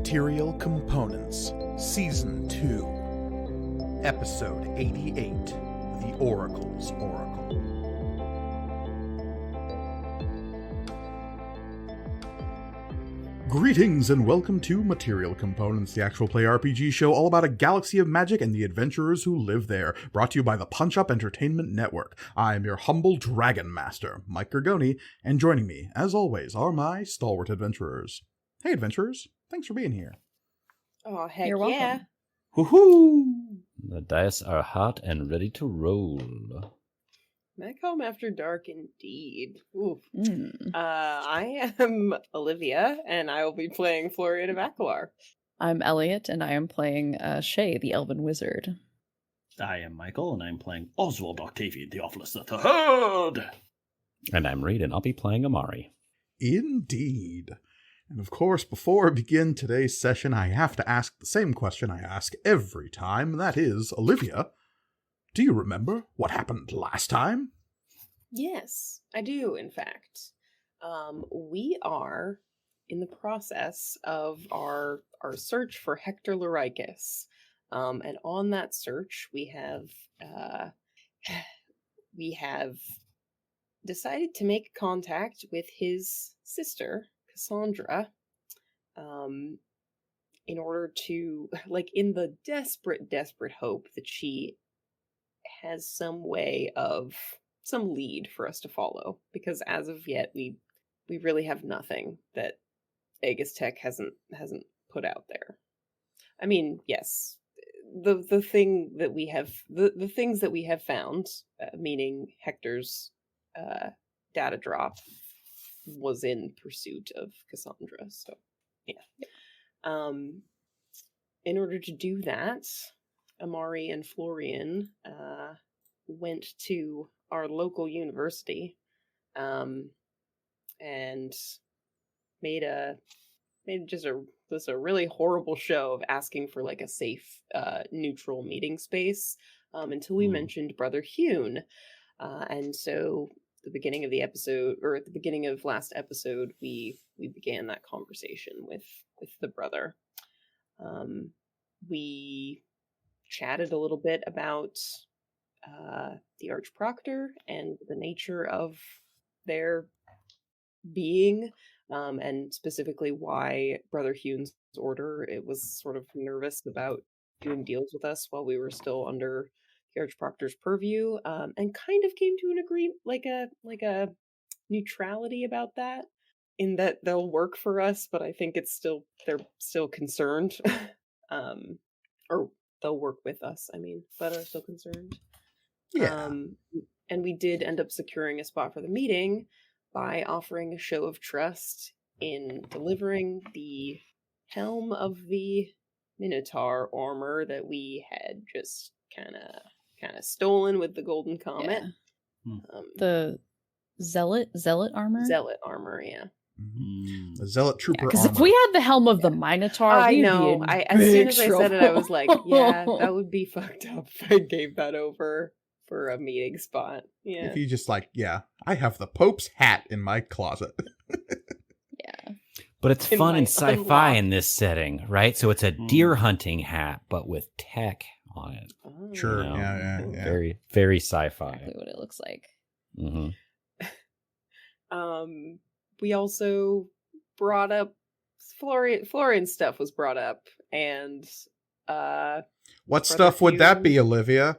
Material Components, Season 2, Episode 88, The Oracle's Oracle. Greetings and welcome to Material Components, the actual play RPG show all about a galaxy of magic and the adventurers who live there, brought to you by the Punch Up Entertainment Network. I am your humble Dragon Master, Mike Gergoni, and joining me, as always, are my stalwart adventurers. Hey adventurers, thanks for being here. Oh, heck You're welcome. yeah. Woohoo! The dice are hot and ready to roll. Back home after dark, indeed. Oof. Mm. I am Olivia, and I will be playing Florian of Akalar. I'm Elliot, and I am playing Shay, the Elven Wizard. I am Michael, and I'm playing Oswald Octavian Theophilus III. And I'm Reed, and I'll be playing Amari. Indeed. And of course, before I begin today's session, I have to ask the same question I ask every time, and that is, Olivia, do you remember what happened last time? Yes, I do, in fact. We are in the process of our search for Hector Lorikus. And on that search, we have decided to make contact with his sister, Cassandra, in order to, in the desperate hope that she has some lead for us to follow, because as of yet we really have nothing that Aegis Tech hasn't put out there. I mean, yes, the thing that we have the things that we have found, meaning Hector's data drop, was in pursuit of Cassandra. So yeah. In order to do that, Amari and Florian went to our local university and made a really horrible show of asking for a safe neutral meeting space until we mentioned Brother Hune. And so at the beginning of last episode, we began that conversation with the brother. We chatted a little bit about the Archproctor and the nature of their being, and specifically why Brother Hune's order it was sort of nervous about doing deals with us while we were still under the Archproctor's purview, and kind of came to an agreement, like a neutrality about that, in that they'll work for us, but I think they're still concerned, or they'll work with us, but are still concerned. Yeah. And we did end up securing a spot for the meeting by offering a show of trust in delivering the helm of the Minotaur armor that we had just kind of stolen with the Golden Comet. Yeah. The Zealot armor? Zealot armor, yeah. Mm-hmm. The Zealot Trooper Because armor. if we had the helm of the Minotaur, I know. As soon as I said it, I was trouble. like, yeah, that would be fucked up if I gave that over for a meeting spot. Yeah. If you just I have the Pope's hat in my closet. Yeah. But it's fun and sci-fi in this setting, right? So it's a deer hunting hat, but with tech on it. Oh. Sure. You know? Yeah. Very, very sci-fi. Exactly what it looks like. Mm-hmm. We also brought up Florian stuff was brought up, and What stuff would that be, Olivia?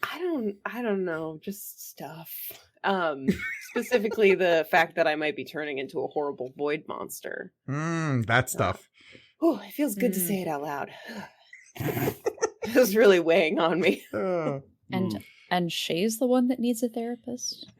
I don't know, just stuff. Specifically the fact that I might be turning into a horrible void monster. That stuff. Oh, it feels good to say it out loud. It was really weighing on me. And Shay's the one that needs a therapist?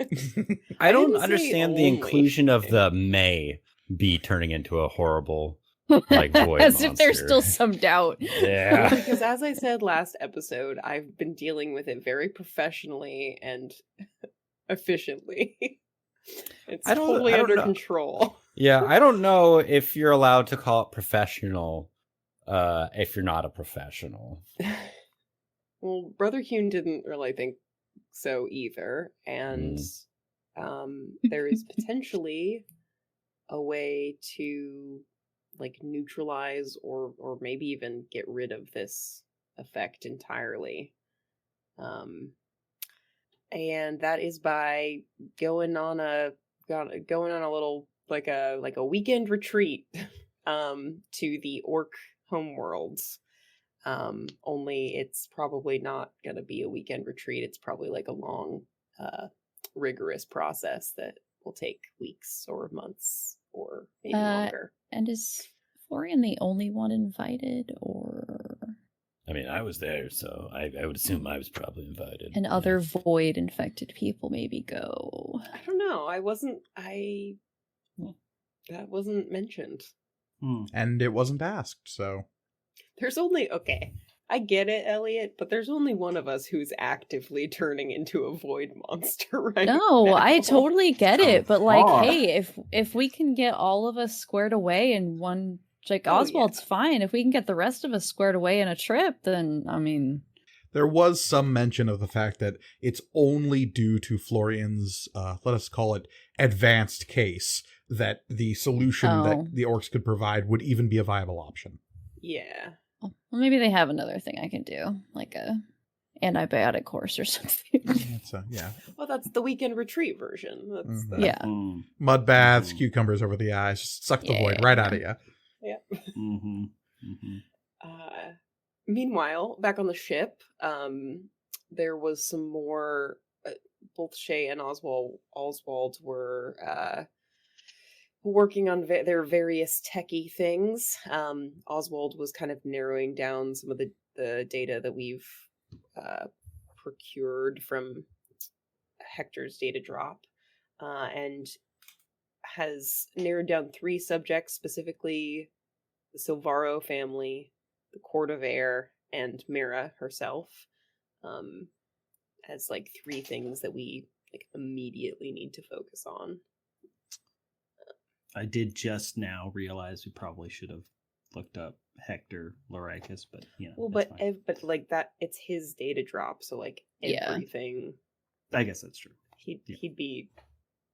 I don't didn't say understand the only. inclusion of the May be turning into a horrible void As monster. if there's still some doubt. Yeah. Because as I said last episode, I've been dealing with it very professionally and efficiently. It's totally under control. Yeah, I don't know if you're allowed to call it professional if you're not a professional. Well, Brother Hune didn't really think so either, and there is potentially a way to like neutralize or maybe even get rid of this effect entirely. And that is by going on a little like a weekend retreat to the orc homeworlds. Only it's probably not going to be a weekend retreat. It's probably like a long rigorous process that will take weeks or months or maybe longer. And is Florian the only one invited, or? I mean, I was there, so I would assume I was probably invited. And other void infected people maybe go. I don't know. That wasn't mentioned. And it wasn't asked, so. There's only, okay, I get it, Elliot, but there's only one of us who's actively turning into a void monster right now. No, I totally get it, but like, God. hey, if we can get all of us squared away in one, like Oswald's fine. If we can get the rest of us squared away in a trip, then I mean, There was some mention of the fact that it's only due to Florian's, let us call it, advanced case, that the solution that the orcs could provide would even be a viable option. Yeah. well, maybe they have another thing I can do, like a antibiotic course or something. Yeah. Well, that's the weekend retreat version. That's the... Yeah. Mud baths, cucumbers over the eyes, just suck the void right out of you. Yeah. Meanwhile, back on the ship, there was some more. Both Shay and Oswald were working on their various techie things. Oswald was kind of narrowing down some of the data that we've procured from Hector's data drop, and has narrowed down 3 subjects, specifically the Silvaro family, the Court of Air, and Mira herself, as like 3 things that we like immediately need to focus on. I did just now realize we probably should have looked up Hector Lorikus, but Well, that's but fine. but like that, it's his data drop, so like everything. I guess that's true. He'd be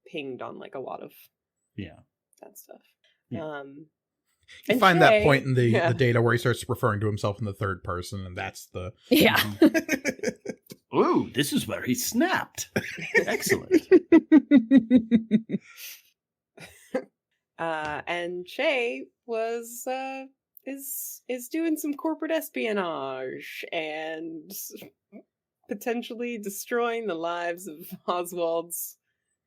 pinged on like a lot of that stuff. Yeah. You And find that Shay- point in the data where he starts referring to himself in the third person, and that's the... Yeah. Ooh, this is where he snapped. Excellent. And Shay was is doing some corporate espionage and potentially destroying the lives of Oswald's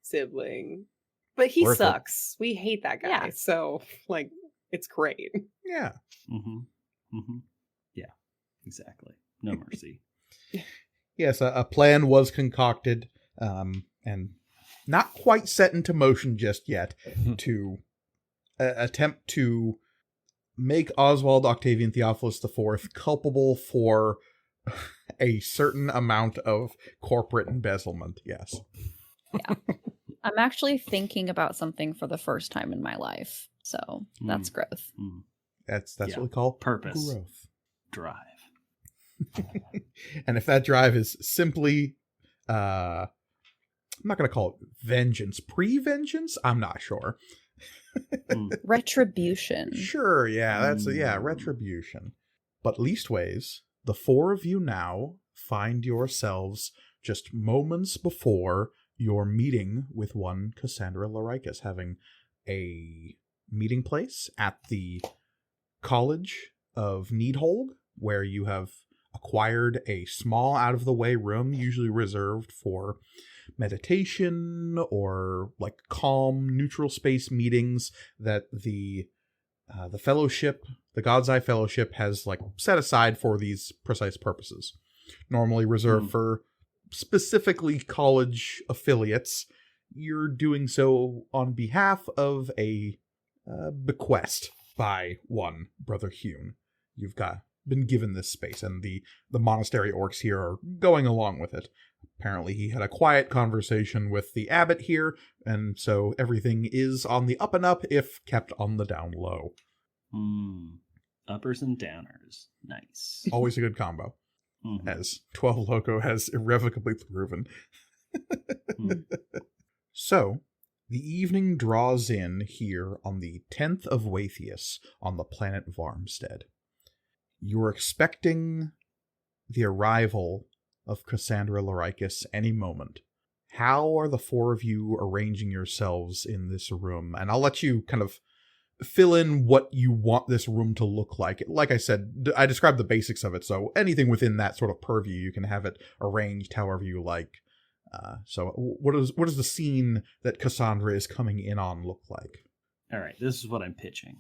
sibling. But he Worth it. sucks. We hate that guy. Yeah. So like it's great. Yeah. Yeah, exactly. No mercy. Yes, a plan was concocted, and not quite set into motion just yet, to attempt to make Oswald Octavian Theophilus IV culpable for a certain amount of corporate embezzlement. Yes. Yeah. I'm actually thinking about something for the first time in my life. So that's growth. That's what we call Purpose. growth. Drive. And if that drive is simply, I'm not going to call it vengeance, pre-vengeance, I'm not sure. Retribution. Sure, yeah, that's retribution. But leastways, the 4 of you now find yourselves just moments before your meeting with one Cassandra Lorikus, having a meeting place at the College of Needhold, where you have acquired a small out-of-the-way room, usually reserved for meditation or like calm, neutral space meetings that the fellowship, the God's Eye Fellowship, has like set aside for these precise purposes. Normally reserved for specifically college affiliates. You're doing so on behalf of a bequest by one Brother Hune. You've been given this space, and the monastery orcs here are going along with it. Apparently he had a quiet conversation with the abbot here, and so everything is on the up and up, if kept on the down low. Uppers and downers. Nice. Always a good combo, as 12 Loco has irrevocably proven. So, The evening draws in here on the 10th of Waithius on the planet Varmstead. You're expecting the arrival of Cassandra Lorikus any moment. How are the four of you arranging yourselves in this room? And I'll let you kind of fill in what you want this room to look like. Like I said, I described the basics of it, so anything within that sort of purview, you can have it arranged however you like. So what does the scene that Cassandra is coming in on look like? All right, this is what I'm pitching.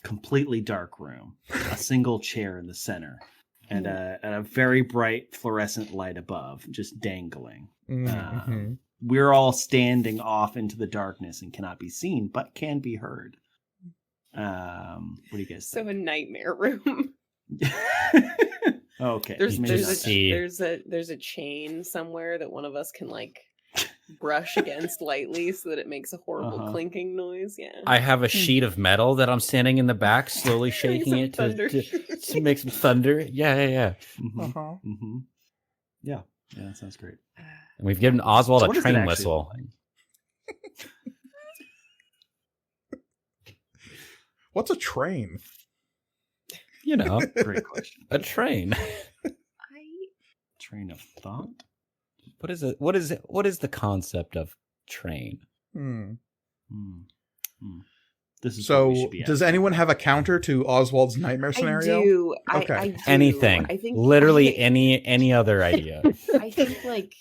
Completely dark room, a single chair in the center, and a very bright fluorescent light above, just dangling. Mm-hmm. We're all standing off into the darkness and cannot be seen, but can be heard. What do you guys think? So a nightmare room. Okay. There's a chain somewhere that one of us can like brush against lightly so that it makes a horrible clinking noise. Yeah. I have a sheet of metal that I'm standing in the back, slowly shaking it to make some thunder. Yeah. Mm-hmm. Yeah, that sounds great. And we've given Oswald So a train whistle. What's a train? You know, Great question. a train. Train of thought? What is it? What is the concept of train? This is So, does anyone have a counter to Oswald's nightmare scenario? I do. Okay. I do. Anything. I think literally any other idea. I think like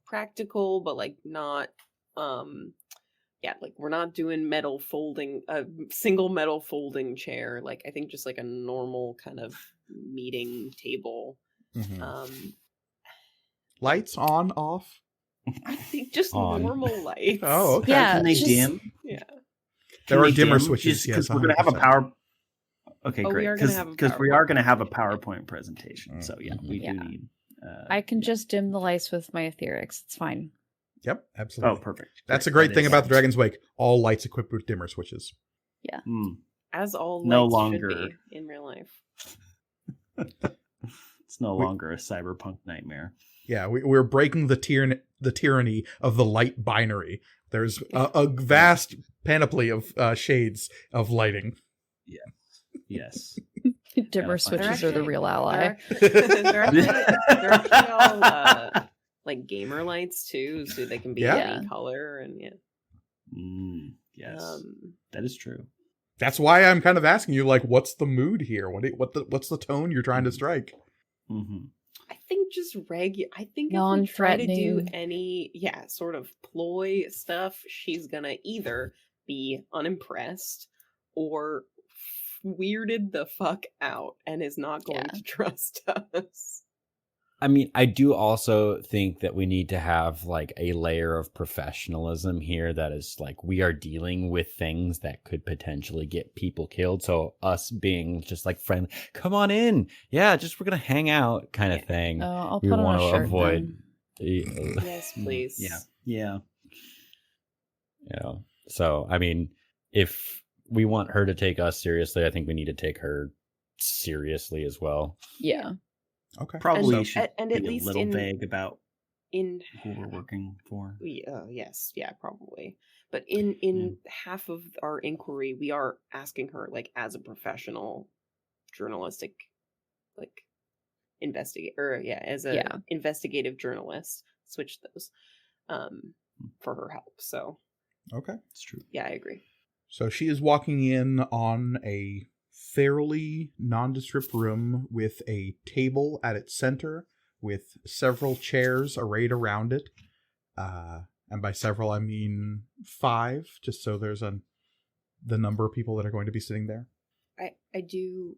practical, but like not like we're not doing a single metal folding chair. Like I think just like a normal kind of meeting table. Mm-hmm. Lights on, off? I think just On. normal lights. Oh, okay. Yeah, Can they just- dim? Yeah. There Can are they dimmer dim? switches, Because yes, we're going to have a 100%. power. Okay, Oh, we great. are gonna have a Because we are going to PowerPoint have a PowerPoint presentation. So yeah, we Yeah. do need. I can just dim the lights with my etherics. It's fine. Yep, absolutely. Oh, perfect. That's a great That thing is- about the Dragon's Wake. All lights equipped with dimmer switches. Mm. As all No lights longer. should be in real life. It's no longer a cyberpunk nightmare. Yeah, we're breaking the tyranny of the light binary. There's a vast panoply of shades of lighting. Yes. Dimmer fine. switches are the real ally. They're actually all like gamer lights too, so they can be Yeah. any color and Yes, that is true. That's why I'm kind of asking you, like, what's the mood here? What's the tone you're trying to strike? Mm-hmm. I think just I think if we try to do Non-threatening. any sort of ploy stuff, she's gonna either be unimpressed or weirded the fuck out and is not going to trust us. I mean, I do also think that we need to have like a layer of professionalism here that is like we are dealing with things that could potentially get people killed. So us being just like friendly, come on in. Yeah, just we're going to hang out kind of thing. I'll We put on want a to shirt. avoid. Yes, please. Yeah. You know, so I mean, if we want her to take us seriously, I think we need to take her seriously as well. Yeah. Okay. Probably And- should and be at least a little in- vague about In who we're working for. yes, probably. But in half of our inquiry, we are asking her like as a professional journalistic like investigator, as a investigative journalist. Switch those for her help. So Okay. It's true. yeah, I agree. So she is walking in on a fairly nondescript room with a table at its center with several chairs arrayed around it. And by several, I mean 5, just so there's the number of people that are going to be sitting there. I do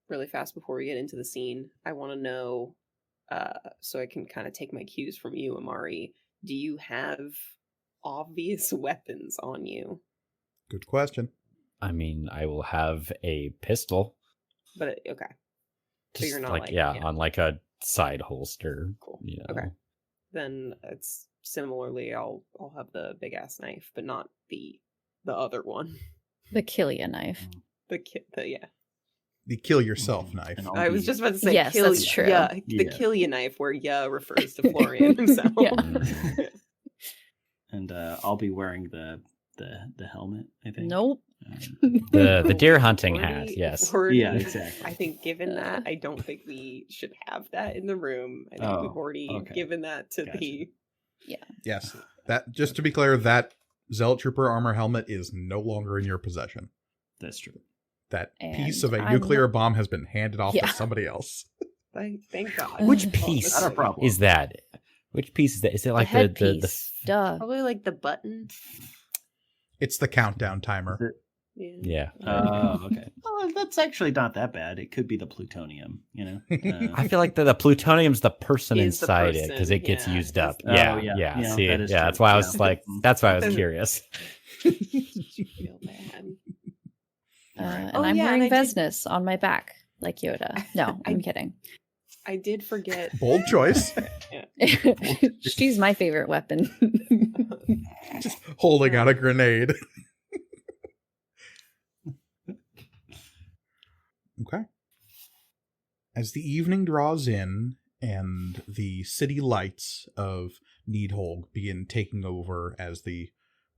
really fast before we get into the scene. I want to know, so I can kind of take my cues from you, Amari. Do you have obvious weapons on you? Good question. I mean, I will have a pistol. But okay, so Just you're not like, like on like a side holster. Cool. You know? Okay. Then it's similarly. I'll have the big ass knife, but not the other one. The Killia knife. The The kill yourself knife. And I'll I was be- just about to say Yes, that's true. The Yeah. Killia knife, where refers to Florian himself. Yeah. and I'll be wearing the helmet. I think. Nope. The deer hunting Already- hat, yes. already- Yeah, exactly. I think given that, I don't think we should have that in the room. I think we've Oh, already okay. given that to Gotcha. the. Yes. That, just to be clear, that Zealot Trooper armor helmet is no longer in your possession. That's true. That And piece of a I'm nuclear not- bomb has been handed off Yeah. to somebody else. Thank God. Which piece Not a problem. is that? Which piece is that? Is it like the headpiece. Duh. Probably like the button. It's the countdown timer. Yeah. Oh, okay. Well, that's actually not that bad. It could be the plutonium, you know? I feel like the plutonium's the person Is the inside it because person, it gets yeah. used up. Oh, Yeah, yeah. yeah. Yeah, See, that is yeah. true. That's why I was Yeah. like, that's why I was curious. Feel bad. And Oh, I'm yeah, wearing and I did- Vesnus on my back, like Yoda. No, I'm kidding. I did forget. Bold choice. She's my favorite weapon. Just holding out a grenade. Okay. As the evening draws in and the city lights of Needhold begin taking over as the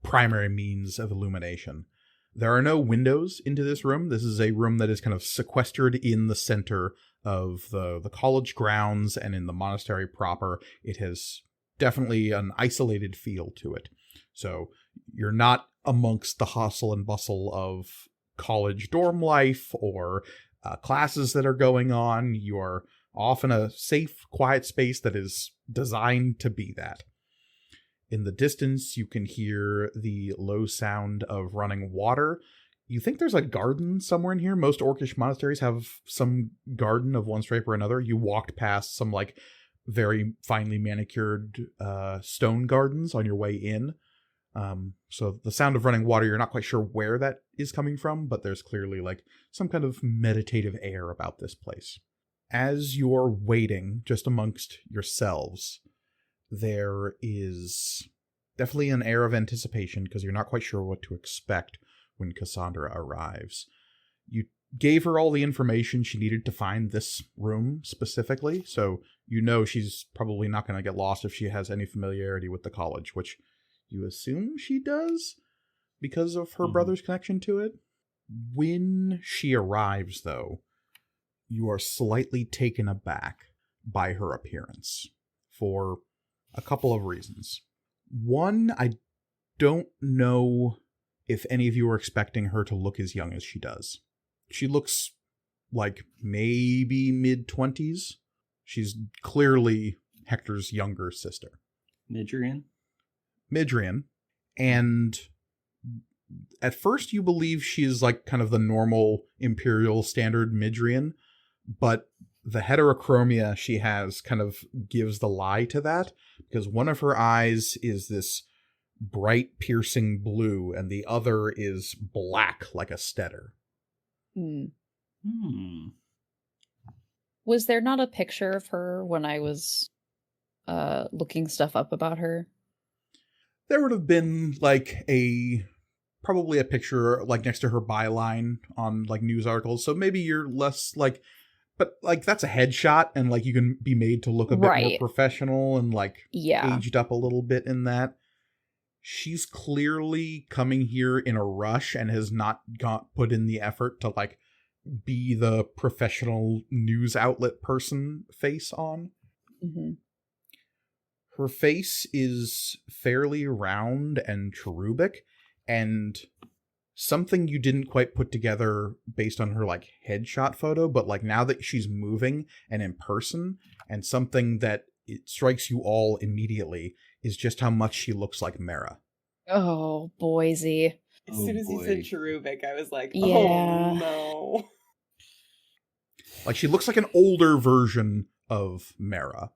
primary means of illumination, there are no windows into this room. This is a room that is kind of sequestered in the center of the college grounds and in the monastery proper. It has definitely an isolated feel to it. So you're not amongst the hustle and bustle of college dorm life or classes that are going on. You're off in a safe, quiet space that is designed to be that. In the distance, you can hear the low sound of running water. You think there's a garden somewhere in here. Most Orcish monasteries have some garden of one stripe or another. You walked past some like very finely manicured stone gardens on your way in. So the sound of running water, you're not quite sure where that is coming from, but there's clearly like some kind of meditative air about this place. As you're waiting just amongst yourselves, there is definitely an air of anticipation because you're not quite sure what to expect when Cassandra arrives. You gave her all the information she needed to find this room specifically, so you know she's probably not going to get lost if she has any familiarity with the college, which you assume she does because of her brother's connection to it. When she arrives, though, you are slightly taken aback by her appearance for a couple of reasons. One, I don't know if any of you are expecting her to look as young as she does. She looks like maybe mid-20s. She's clearly Hector's younger sister. Midrian? Midrian. And at first you believe she's like kind of the normal Imperial standard Midrian, but the heterochromia she has kind of gives the lie to that, because one of her eyes is this bright piercing blue and the other is black like a stetter. Was there not a picture of her when I was looking stuff up about her? There would have been like probably a picture like next to her byline on like news articles, so maybe you're less like, but like that's a headshot and like you can be made to look a bit more professional and like aged up a little bit in that. She's clearly coming here in a rush and has not put in the effort to like be the professional news outlet person face on. Her face is fairly round and cherubic, and something you didn't quite put together based on her like headshot photo, but like now that she's moving and in person, and something that it strikes you all immediately is just how much she looks like Mara. Oh, Boise. As soon as he said cherubic, I was like, Yeah. oh no. Like she looks like an older version of Mara.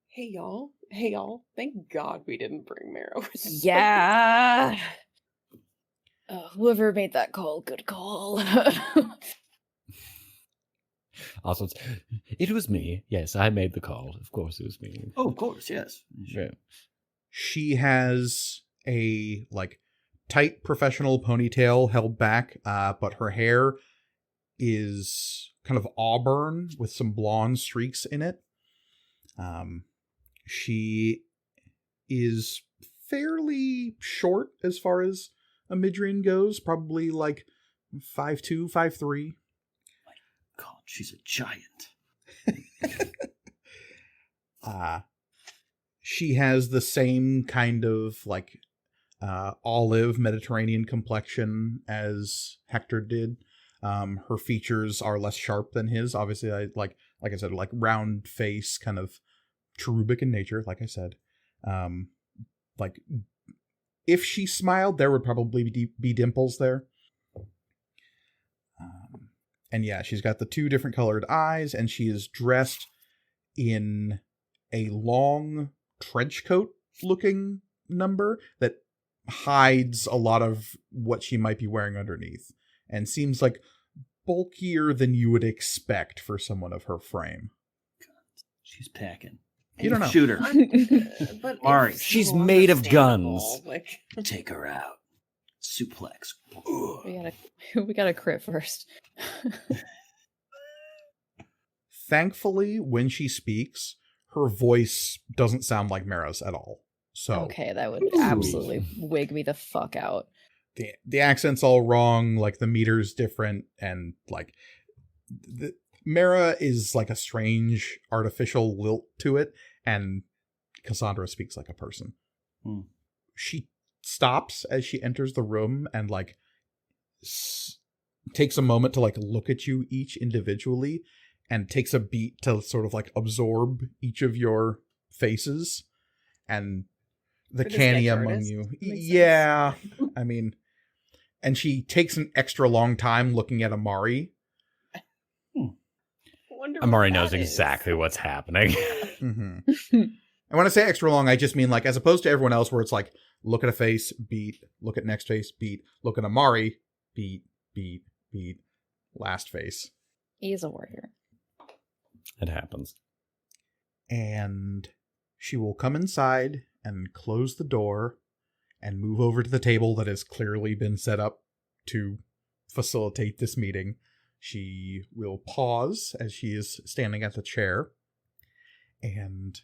Hey y'all. Thank God we didn't bring Mara with us. Yeah. Whoever made that call, good call. Also, it was me. Yes, I made the call. Of course, it was me. Oh, of course, yes. Yeah. She has a like tight professional ponytail held back, but her hair is kind of auburn with some blonde streaks in it. She is fairly short as far as a Midrian goes, probably like 5'2", 5'3". God, she's a giant. She has the same kind of like olive Mediterranean complexion as Hector did. Her features are less sharp than his. Obviously, like I said, like round face, kind of cherubic in nature. Like I said, like if she smiled, there would probably be dimples there. And yeah, she's got the two different colored eyes, and she is dressed in a long trench coat looking number that hides a lot of what she might be wearing underneath, and seems like bulkier than you would expect for someone of her frame. She's packing. You don't know. Shoot her. But Alright, it's she's so made of understandable, guns. Like, Take her out. Suplex. We gotta crit first. Thankfully, when she speaks, her voice doesn't sound like Mara's at all. So Okay, that would absolutely wig me the fuck out. the accent's all wrong, like the meter's different, and like Mara is like a strange artificial lilt to it, and Cassandra speaks like a person. She stops as she enters the room and like takes a moment to like look at you each individually, and takes a beat to sort of like absorb each of your faces, and the canny among you. Yeah. I mean, and she takes an extra long time looking at Amari. Amari knows exactly what's happening. Mm-hmm. And when I say extra long, I just mean like, as opposed to everyone else where it's like, look at a face, beat, look at next face, beat, look at Amari, beat, beat, beat, last face. He is a warrior. It happens. And she will come inside and close the door and move over to the table that has clearly been set up to facilitate this meeting. She will pause as she is standing at the chair, and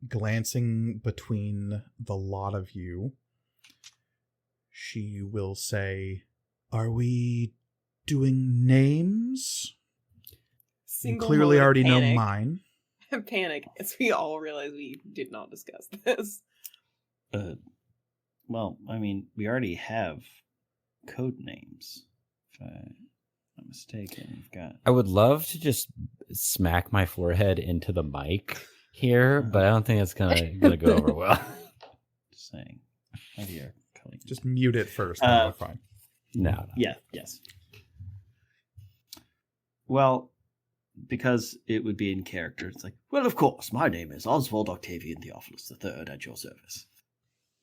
glancing between the lot of you, she will say, "Are we doing names? You clearly already know mine." Panic as we all realize we did not discuss this. Well, I mean, we already have code names. If I'm not mistaken, we've got. I would love to just smack my forehead into the mic here, but I don't think it's gonna go over well. Just saying. Right here. Just mute it first. That'll be fine. No. Yeah. Yes. Well, because it would be in character, it's like, well, of course, my name is Oswald Octavian Theophilus III at your service.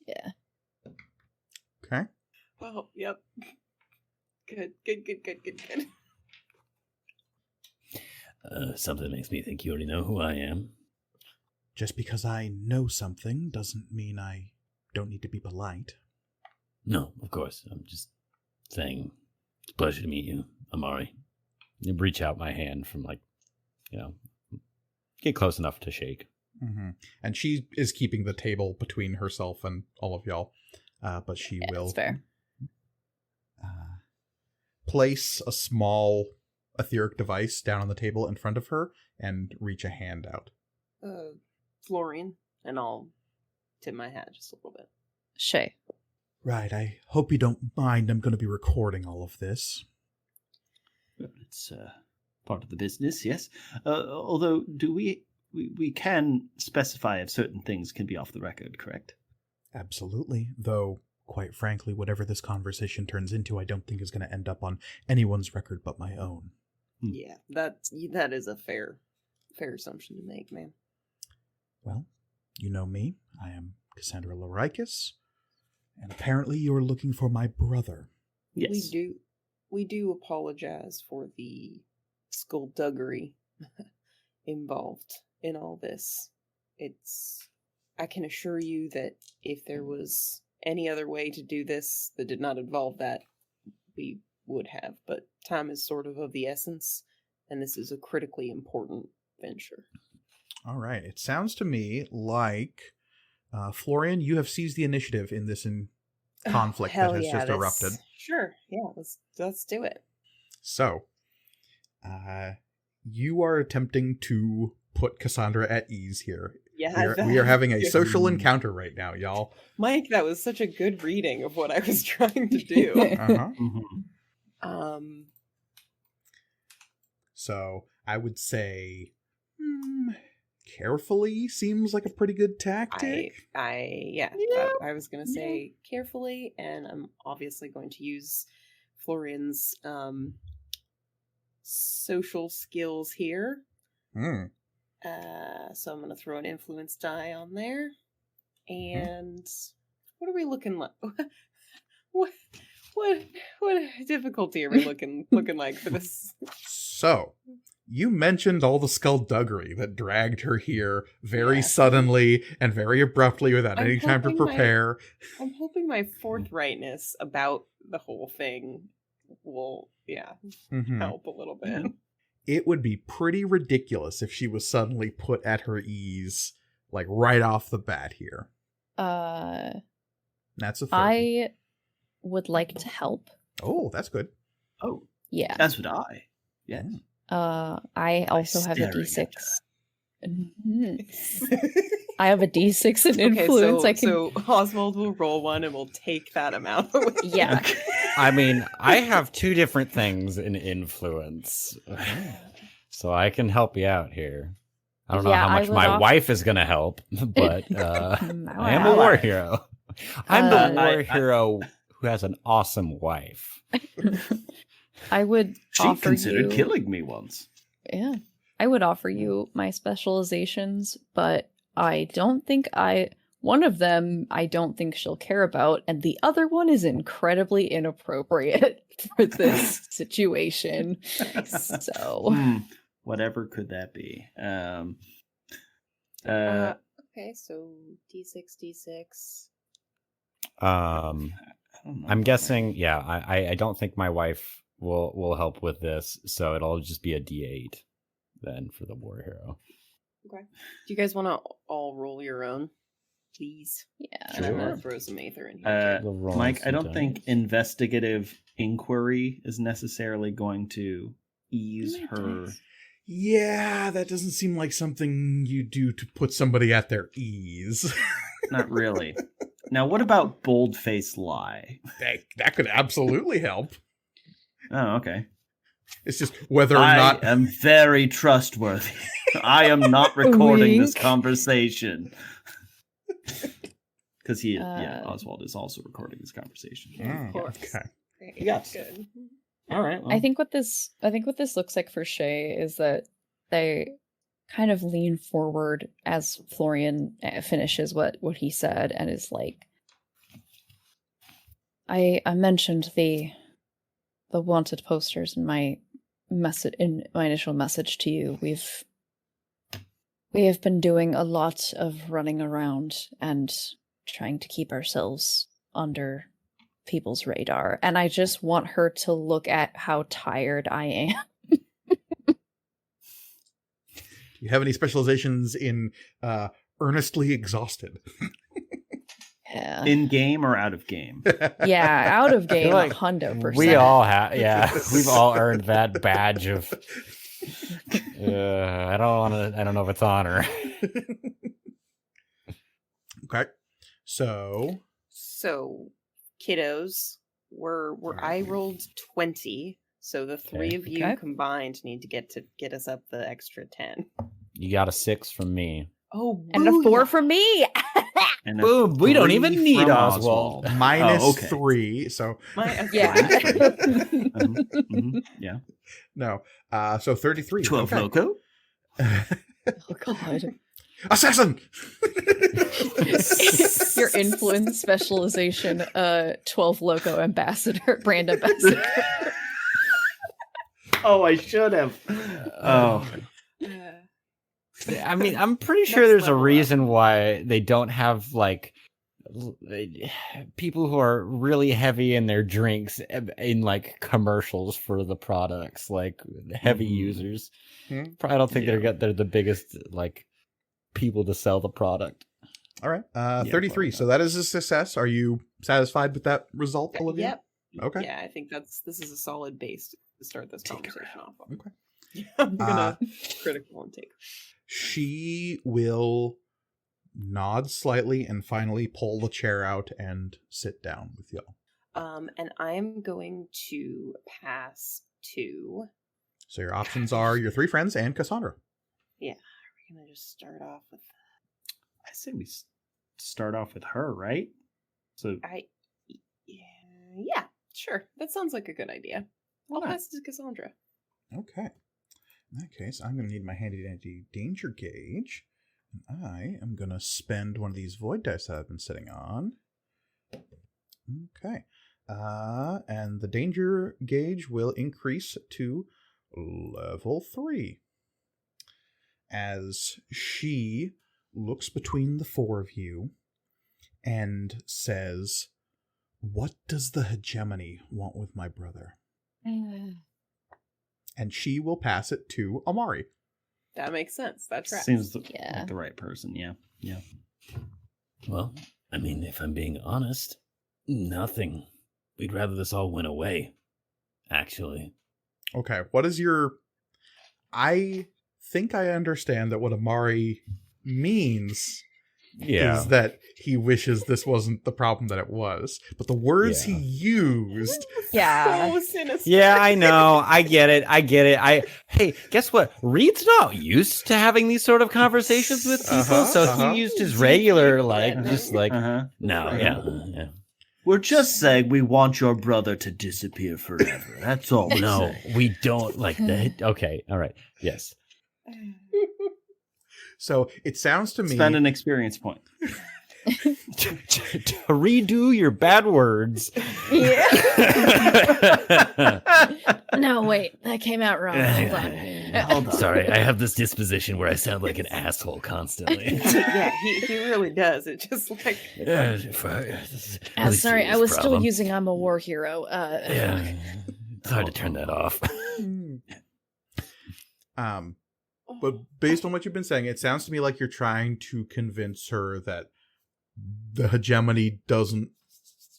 Yeah. Okay. Well, yep. Good. Something makes me think you already know who I am. Just because I know something doesn't mean I don't need to be polite. No, of course. I'm just saying it's a pleasure to meet you, Amari. You reach out my hand from get close enough to shake. Mm-hmm. And she is keeping the table between herself and all of y'all. But she will That's fair. Place a small etheric device down on the table in front of her and reach a hand out. Florian, and I'll tip my hat just a little bit. Shay. Right, I hope you don't mind. I'm going to be recording all of this. Well, it's part of the business, yes. Although, do we can specify if certain things can be off the record, correct? Absolutely. Though, quite frankly, whatever this conversation turns into, I don't think is going to end up on anyone's record but my own. Yeah, that is a fair assumption to make, man. Well, you know me. I am Cassandra Lorikus, and apparently you are looking for my brother. Yes. We do apologize for the skullduggery involved in all this. I can assure you that if there was any other way to do this that did not involve that, we would have. But time is sort of the essence, and this is a critically important venture. All right. It sounds to me like Florian, you have seized the initiative in this conflict that has just erupted. Sure, yeah, let's do it. So, you are attempting to put Cassandra at ease here. Yeah, we are having a social encounter right now, y'all. Mike, that was such a good reading of what I was trying to do. So I would say carefully seems like a pretty good tactic. I was gonna say carefully, and I'm obviously going to use Florian's social skills here. So I'm gonna throw an influence die on there. And what are we looking like? What difficulty are we looking like for this? So, you mentioned all the skullduggery that dragged her here very suddenly and very abruptly without any time to prepare. I'm hoping my forthrightness about the whole thing will, help a little bit. It would be pretty ridiculous if she was suddenly put at her ease, like right off the bat here. That's a 30. I would like to help. Oh, that's good. Oh, yeah. That's what I. Yes. I also have a D6. I have a D6 in influence. Okay, so Oswald will roll one and we'll take that amount away. Yeah. Okay. I mean, I have 2 different things in influence, so I can help you out here. I don't know how much my wife is going to help, but I am a war hero. I'm the war hero who has an awesome wife. I would She considered killing me once. Yeah. I would offer you my specializations, but I don't think one of them I don't think she'll care about, and the other one is incredibly inappropriate for this situation. So whatever could that be? Okay, so D6. I'm guessing, I don't think my wife will help with this, so it'll just be a D8 then for the war hero. Okay. Do you guys want to all roll your own, please? Yeah. And I'm gonna throw some Aether in here. Mike, I don't think investigative inquiry is necessarily going to ease her. Yeah, that doesn't seem like something you do to put somebody at their ease. Not really. Now, what about bold-faced lie? That could absolutely help. Oh, okay. It's just whether or not... I am very trustworthy. I am not recording this conversation. Because Oswald is also recording this conversation. Of course. Okay. Yes. Good. All right. Well. I think what this looks like for Shay is that they kind of lean forward as Florian finishes what he said and is like, I mentioned the wanted posters in my initial message to you. We have been doing a lot of running around and trying to keep ourselves under people's radar, and I just want her to look at how tired I am. You have any specializations in earnestly exhausted? Yeah. In game or out of game? Yeah, out of game, like 100%. We all have, we've all earned that badge of. I don't know if it's honor. Okay, so kiddos, I rolled 20, so the three of you combined need to get us up the extra 10. You got a 6 from me. Oh, and a 4 from me. And boom! We don't even need Oswald. Minus 3, so yeah. Yeah. No. So 33. 12 loco. Oh God. Assassin. Your influence specialization, 12 loco ambassador, brand ambassador. Oh, I should have. Oh. I mean, I'm pretty sure there's a reason why they don't have like people who are really heavy in their drinks in like commercials for the products, like heavy users. I don't think they're the biggest like people to sell the product. All right. Yeah, 33. probably So not. that is a success. Are you satisfied with that result, Olivia? Yep. Okay. Yeah, I think this is a solid base to start this conversation off of. Okay. I'm gonna critical and take. She will nod slightly and finally pull the chair out and sit down with y'all. And I'm going to pass to. So your options are your 3 friends and Cassandra. Yeah, we're gonna just start off with. I say we start off with her, right? So Yeah, sure. That sounds like a good idea. I'll not? pass it to Cassandra. Okay. In that case, I'm going to need my handy dandy danger gauge. And I am going to spend one of these void dice that I've been sitting on. Okay. And the danger gauge will increase to level 3. As she looks between the 4 of you and says, "What does the hegemony want with my brother?" And she will pass it to Amari. That makes sense. That tracks. seems Yeah. like the right person. Yeah. Yeah. Well, I mean, if I'm being honest, nothing. We'd rather this all went away, actually. Okay, what is your... I think I understand that what Amari means is that he wishes this wasn't the problem that it was. But the words he used... Yeah. So sinister. Yeah, I know. I get it. Hey, guess what? Reed's not used to having these sort of conversations with people, he used his regular, Uh-huh. no, yeah. We're just saying we want your brother to disappear forever. That's all. No, we don't like that. Okay, all right. Yes. So it sounds to me... Spend an experience point. To redo your bad words. Yeah. No, wait, that came out wrong. Hold on. Hold on. Sorry, I have this disposition where I sound like an asshole constantly. Yeah, he really does. It just like Sorry, I was still using "I'm a war hero." Yeah, it's hard to turn that off. But based on what you've been saying, it sounds to me like you're trying to convince her that the hegemony doesn't...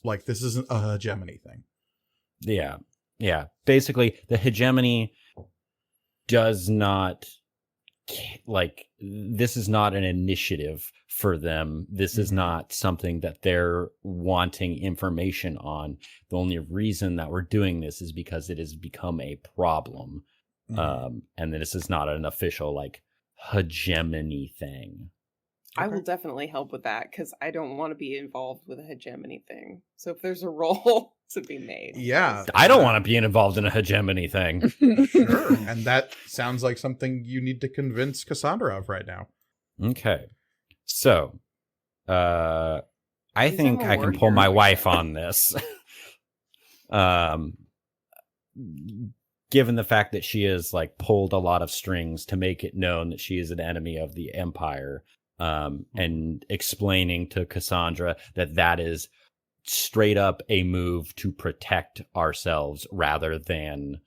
Like, this isn't a hegemony thing. Yeah. Basically, the hegemony does not... Like, this is not an initiative for them. This is not something that they're wanting information on. The only reason that we're doing this is because it has become a problem. And this is not an official, like, hegemony thing. I will definitely help with that because I don't want to be involved with a hegemony thing. So if there's a role to be made, Yeah. I don't want to be involved in a hegemony thing. Sure. And that sounds like something you need to convince Cassandra of right now. Okay. So, I Since think I'm a I can warrior, pull my like wife that. on this. Given the fact that she has like pulled a lot of strings to make it known that she is an enemy of the Empire, and explaining to Cassandra that that is straight up a move to protect ourselves rather than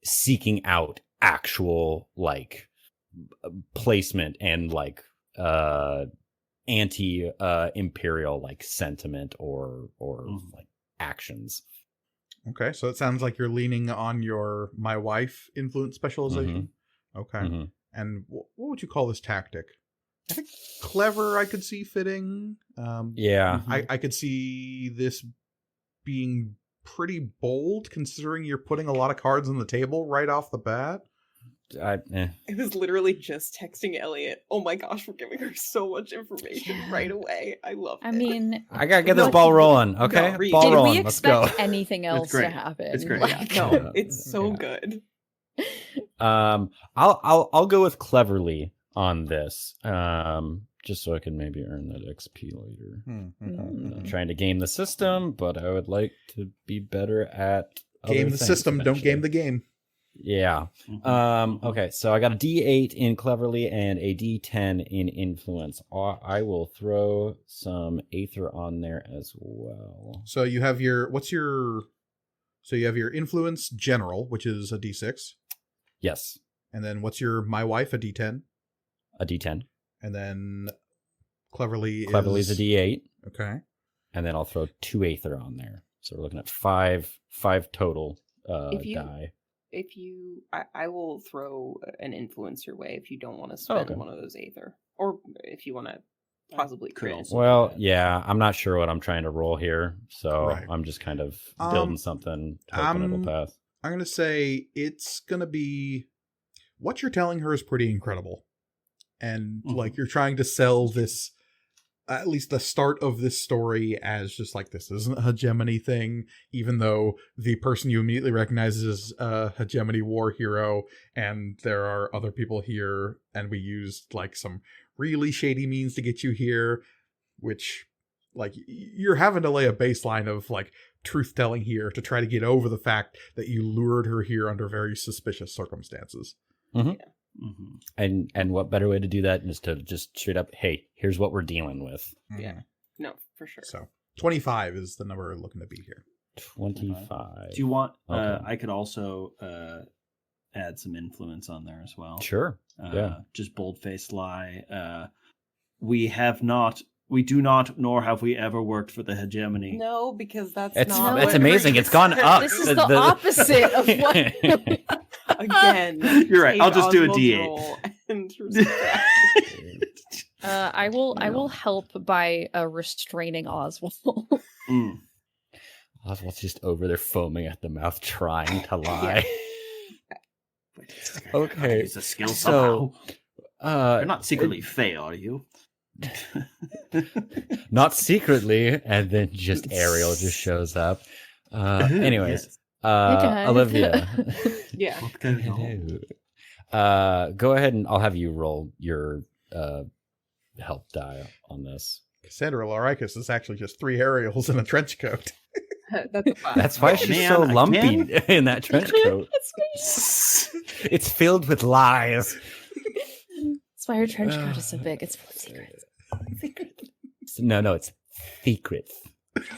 seeking out actual like placement and like anti imperial like sentiment or like actions. Okay, so it sounds like you're leaning on your my wife influence specialization. Okay. Mhm. And what would you call this tactic? I think clever I could see fitting. Yeah. I could see this being pretty bold considering you're putting a lot of cards on the table right off the bat. I was literally just texting Elliot. Oh my gosh, we're giving her so much information right away. I love it. I mean, I gotta get this What- ball rolling. Okay, No, Reed. ball did rolling. we Let's go. expect anything else to great. happen? It's great. Like, Yeah. no, it's so Yeah. good. I'll go with cleverly on this. Just so I can maybe earn that XP later. I'm not trying to game the system, but I would like to be better at Game the system, don't game the game. Yeah. Okay, so I got a D8 in cleverly and a D10 in influence. I will throw some aether on there as well. So you have your you have your influence general, which is a D6. Yes, And then what's your my wife, a D10? a D10. And then Cleverly Cleverly's a D8, Okay. and then I'll throw 2 Aether on there. So we're looking at five total die. I will throw an influence your way if you don't want to spend one of those Aether. Or if you want to possibly crit. Well, yeah, I'm not sure what I'm trying to roll here, so Right. I'm just kind of building something, hoping it'll pass. I'm going to say it's going to be... What you're telling her is pretty incredible. And, like, you're trying to sell this... At least the start of this story as just like, this isn't a hegemony thing, even though the person you immediately recognize is a hegemony war hero, and there are other people here, and we used like some really shady means to get you here, which like you're having to lay a baseline of like truth-telling here to try to get over the fact that you lured her here under very suspicious circumstances. Mm-hmm. Yeah. Mm-hmm. And what better way to do that is to just straight up, hey, here's what we're dealing with. Yeah. No, for sure. So 25 is the number we're looking to be here. 25. Do you want? Okay. I could also add some influence on there as well. Sure. Yeah. Just bold-faced lie. We do not, nor have we ever worked for the hegemony. No, because that's It's not. it's amazing. It's gone up. This is the opposite of what. Again, You're right. I'll just do a D8. roll and I will help by restraining Oswald. Oswald's just over there foaming at the mouth, trying to lie. Okay. Use a skill somehow. So, you're not secretly Fae, are you? not secretly, and then just Ariel just shows up. Anyways, guys. Olivia. Yeah. Go ahead and I'll have you roll your help die on this. Cassandra Lorikus is actually just 3 Ariels in a trench coat. That's a 5. That's why she's so lumpy in that trench coat. It's filled with lies. That's why her trench coat is so big. It's full of secrets. No, it's secrets.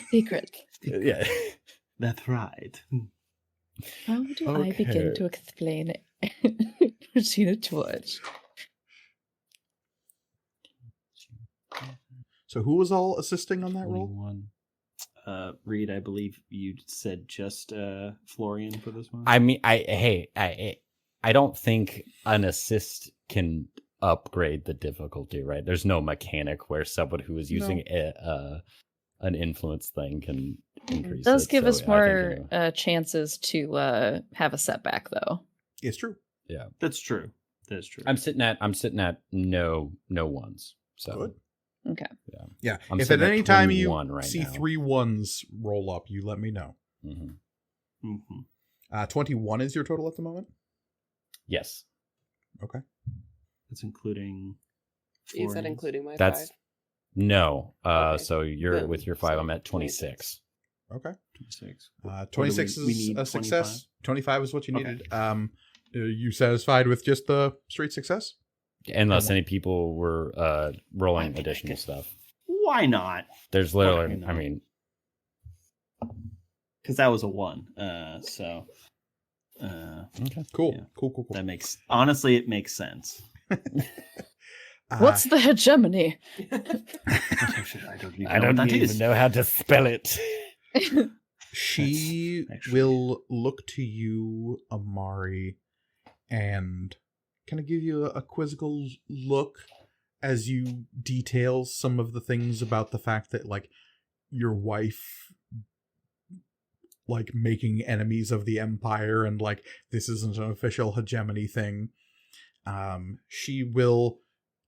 Secret. Yeah. That's right. How do I begin to explain Regina George? So who was all assisting on that roll? 21. Reed, I believe you said just Florian for this one. I mean, I don't think an assist can upgrade the difficulty, right? There's no mechanic where someone who is using an influence thing can increase. It does it, give so us more chances to have a setback, though. It's true. Yeah, that's true. That's true. I'm sitting at no ones. So good. Okay. Yeah. I'm if at any time you see now. 3 1s roll up, you let me know. Mm-hmm. Mm-hmm. 21 is your total at the moment? Yes. Okay. That's including. Is that including my That's 5? no. Okay. So you're Then, with your 5. I'm at 26. Okay. 26. 26 we is need a success. 25 is what you Okay. needed. Are you satisfied with just the straight success? Unless any people were rolling additional stuff. Why not? There's literally, I mean, because that was a 1. So. Okay. Cool. Yeah. Cool. That makes honestly, it makes sense. What's the hegemony? I don't even know how to spell it. She will look to you, Amari, and kind of give you a quizzical look as you detail some of the things about the fact that, like, your wife, like, making enemies of the Empire, and, like, this isn't an official hegemony thing. She will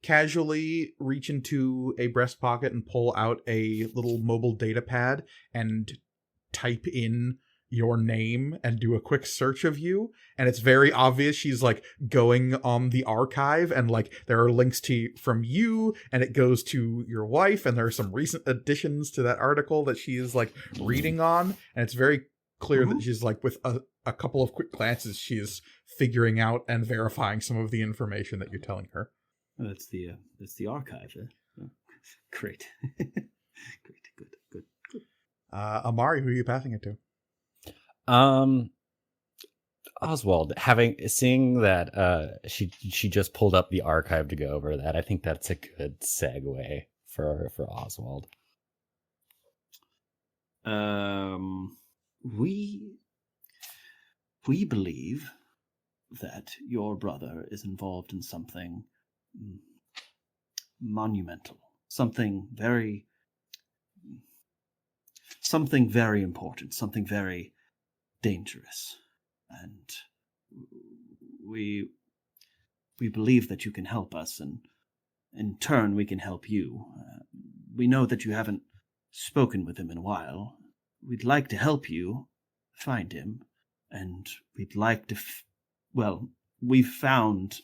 casually reach into a breast pocket and pull out a little mobile data pad and type in your name and do a quick search of you, and it's very obvious she's like going on the archive, and like there are links to from you, and it goes to your wife, and there are some recent additions to that article that she is like reading on, and it's very clear that she's like with a couple of quick glances she is figuring out and verifying some of the information that you're telling her. That's the archive. Great. Great. Good. Amari, who are you passing it to? Oswald, seeing that she just pulled up the archive to go over that, I think that's a good segue for Oswald. We believe that your brother is involved in something monumental, something very important, something very dangerous, and we believe that you can help us, and in turn we can help you. We know that you haven't spoken with him in a while. We'd like to help you find him, and we'd like to we've found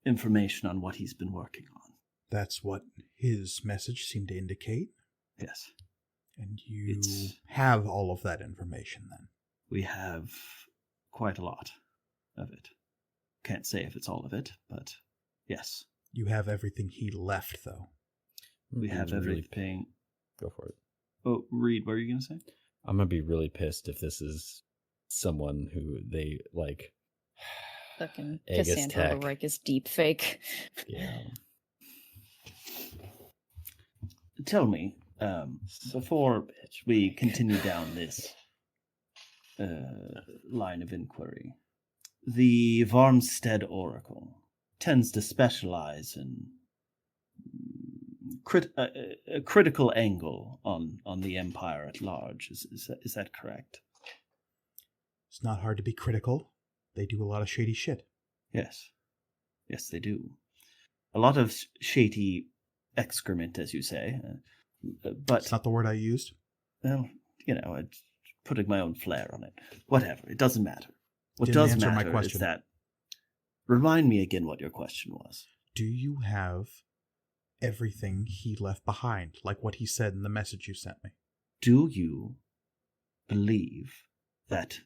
information on what he's been working on. That's what his message seemed to indicate? Yes. And you have all of that information, then? We have quite a lot of it. Can't say if it's all of it, but yes. You have everything he left, though. We have everything. Go for it. Oh, Reed, what are you going to say? I'm going to be really pissed if this is someone who they, like... Fucking Aegis Cassandra Tech. Lorikus deep fake. Yeah. Tell me, before we continue down this line of inquiry, the Varmstead Oracle tends to specialize in a critical angle on the Empire at large. Is that correct? It's not hard to be critical. They do a lot of shady shit. Yes. Yes, they do. A lot of shady excrement, as you say. But it's not the word I used. Well, I'm putting my own flair on it. Whatever. It doesn't matter. What Didn't does answer my matter question. is that... Remind me again what your question was. Do you have everything he left behind, like what he said in the message you sent me? Do you believe that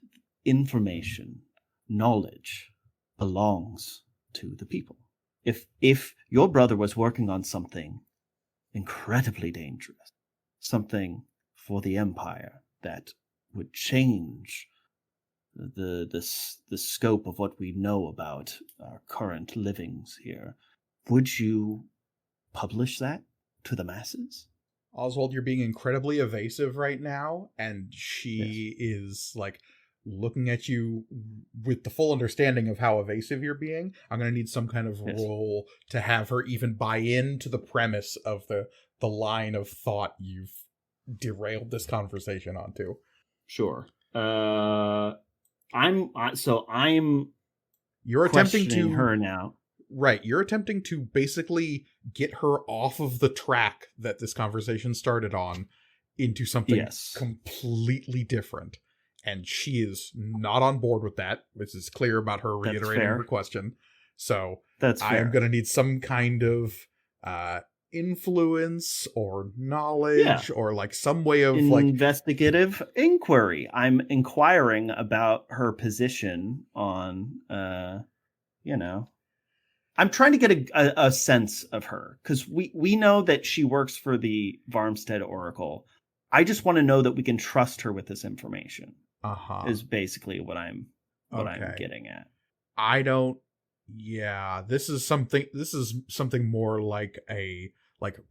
information, knowledge, belongs to the people? If your brother was working on something incredibly dangerous, something for the Empire that would change the scope of what we know about our current livings here, would you publish that to the masses? Oswald, you're being incredibly evasive right now, and she is, like, looking at you with the full understanding of how evasive you're being. I'm going to need some kind of roll to have her even buy into the premise of the line of thought you've derailed this conversation onto. Sure. You're attempting to her now. Right, you're attempting to basically get her off of the track that this conversation started on into something completely different. And she is not on board with that, which is clear about her reiterating her question. So that's fair. I'm going to need some kind of influence or knowledge or like some way of investigative inquiry. I'm inquiring about her position on, I'm trying to get a sense of her, because we know that she works for the Varmstead Oracle. I just want to know that we can trust her with this information. Is basically what I'm getting at. I don't. Yeah, this is something more like a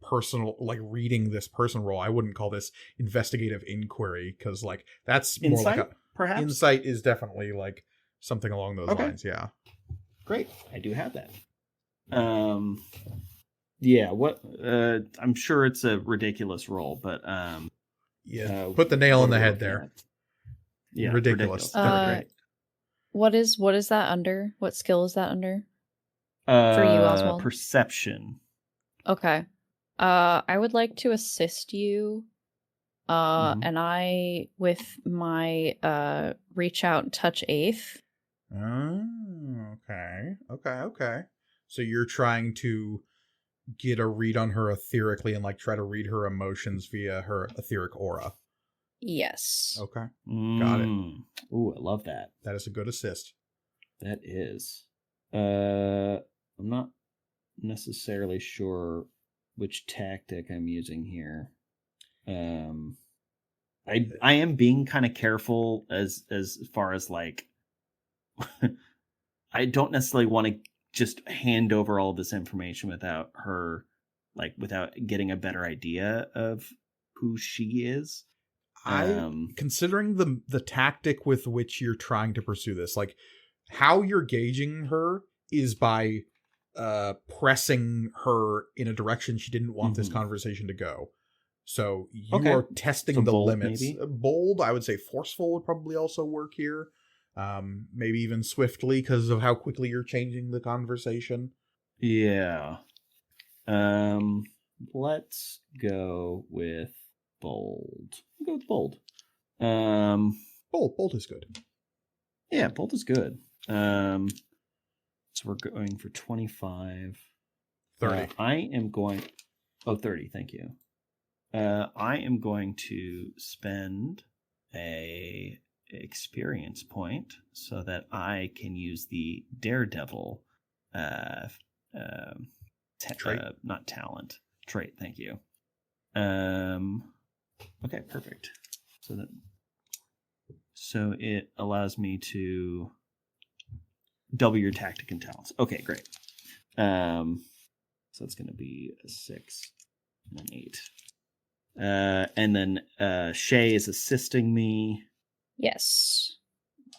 personal, like reading this person role. I wouldn't call this investigative inquiry, because like that's more insight, like perhaps. Insight is definitely like something along those lines. Yeah. Great, I do have that. Yeah. What? I'm sure it's a ridiculous role, but yeah. Put the nail on the head there. Yeah, ridiculous. What is that under? What skill is that under? For you, Oswald? Perception. Okay. I would like to assist you. And I, with my reach out and touch eighth. Oh, okay. So you're trying to get a read on her etherically and like try to read her emotions via her etheric aura. Yes. Okay. Got it. Ooh, I love that. That is a good assist. That is. I'm not necessarily sure which tactic I'm using here. I am being kind of careful as far as like I don't necessarily want to just hand over all this information without her like without getting a better idea of who she is. Considering the tactic with which you're trying to pursue this, like how you're gauging her is by pressing her in a direction she didn't want this conversation to go. So you are testing the bold, limits. maybe? Bold, I would say forceful would probably also work here. Maybe even swiftly because of how quickly you're changing the conversation. Yeah. Let's go with bold. We'll go with bold. Bold is good. Yeah, bold is good. So we're going for 25. 30. I am going... Oh, 30, thank you. I am going to spend a experience point so that I can use the Daredevil Trait. not talent. Trait, thank you. Okay, perfect. So it allows me to double your tactic and talents. Okay, great. So it's going to be a 6 and an 8. And then Shay is assisting me. Yes.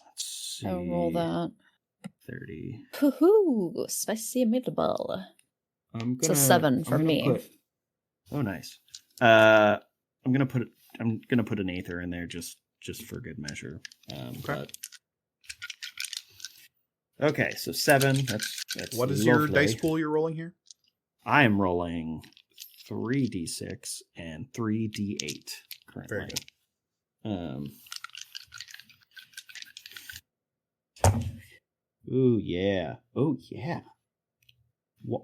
Let's see. I'll roll that. 30. Hoo-hoo! Spicy meatball. It's a 7 for me. Oh, nice. I'm gonna put an Aether in there just for good measure. Okay, so 7. That's what is lovely. your dice pool you're rolling here? I am rolling 3d6 and 3d8 currently. Very good. Ooh, yeah. Oh, yeah.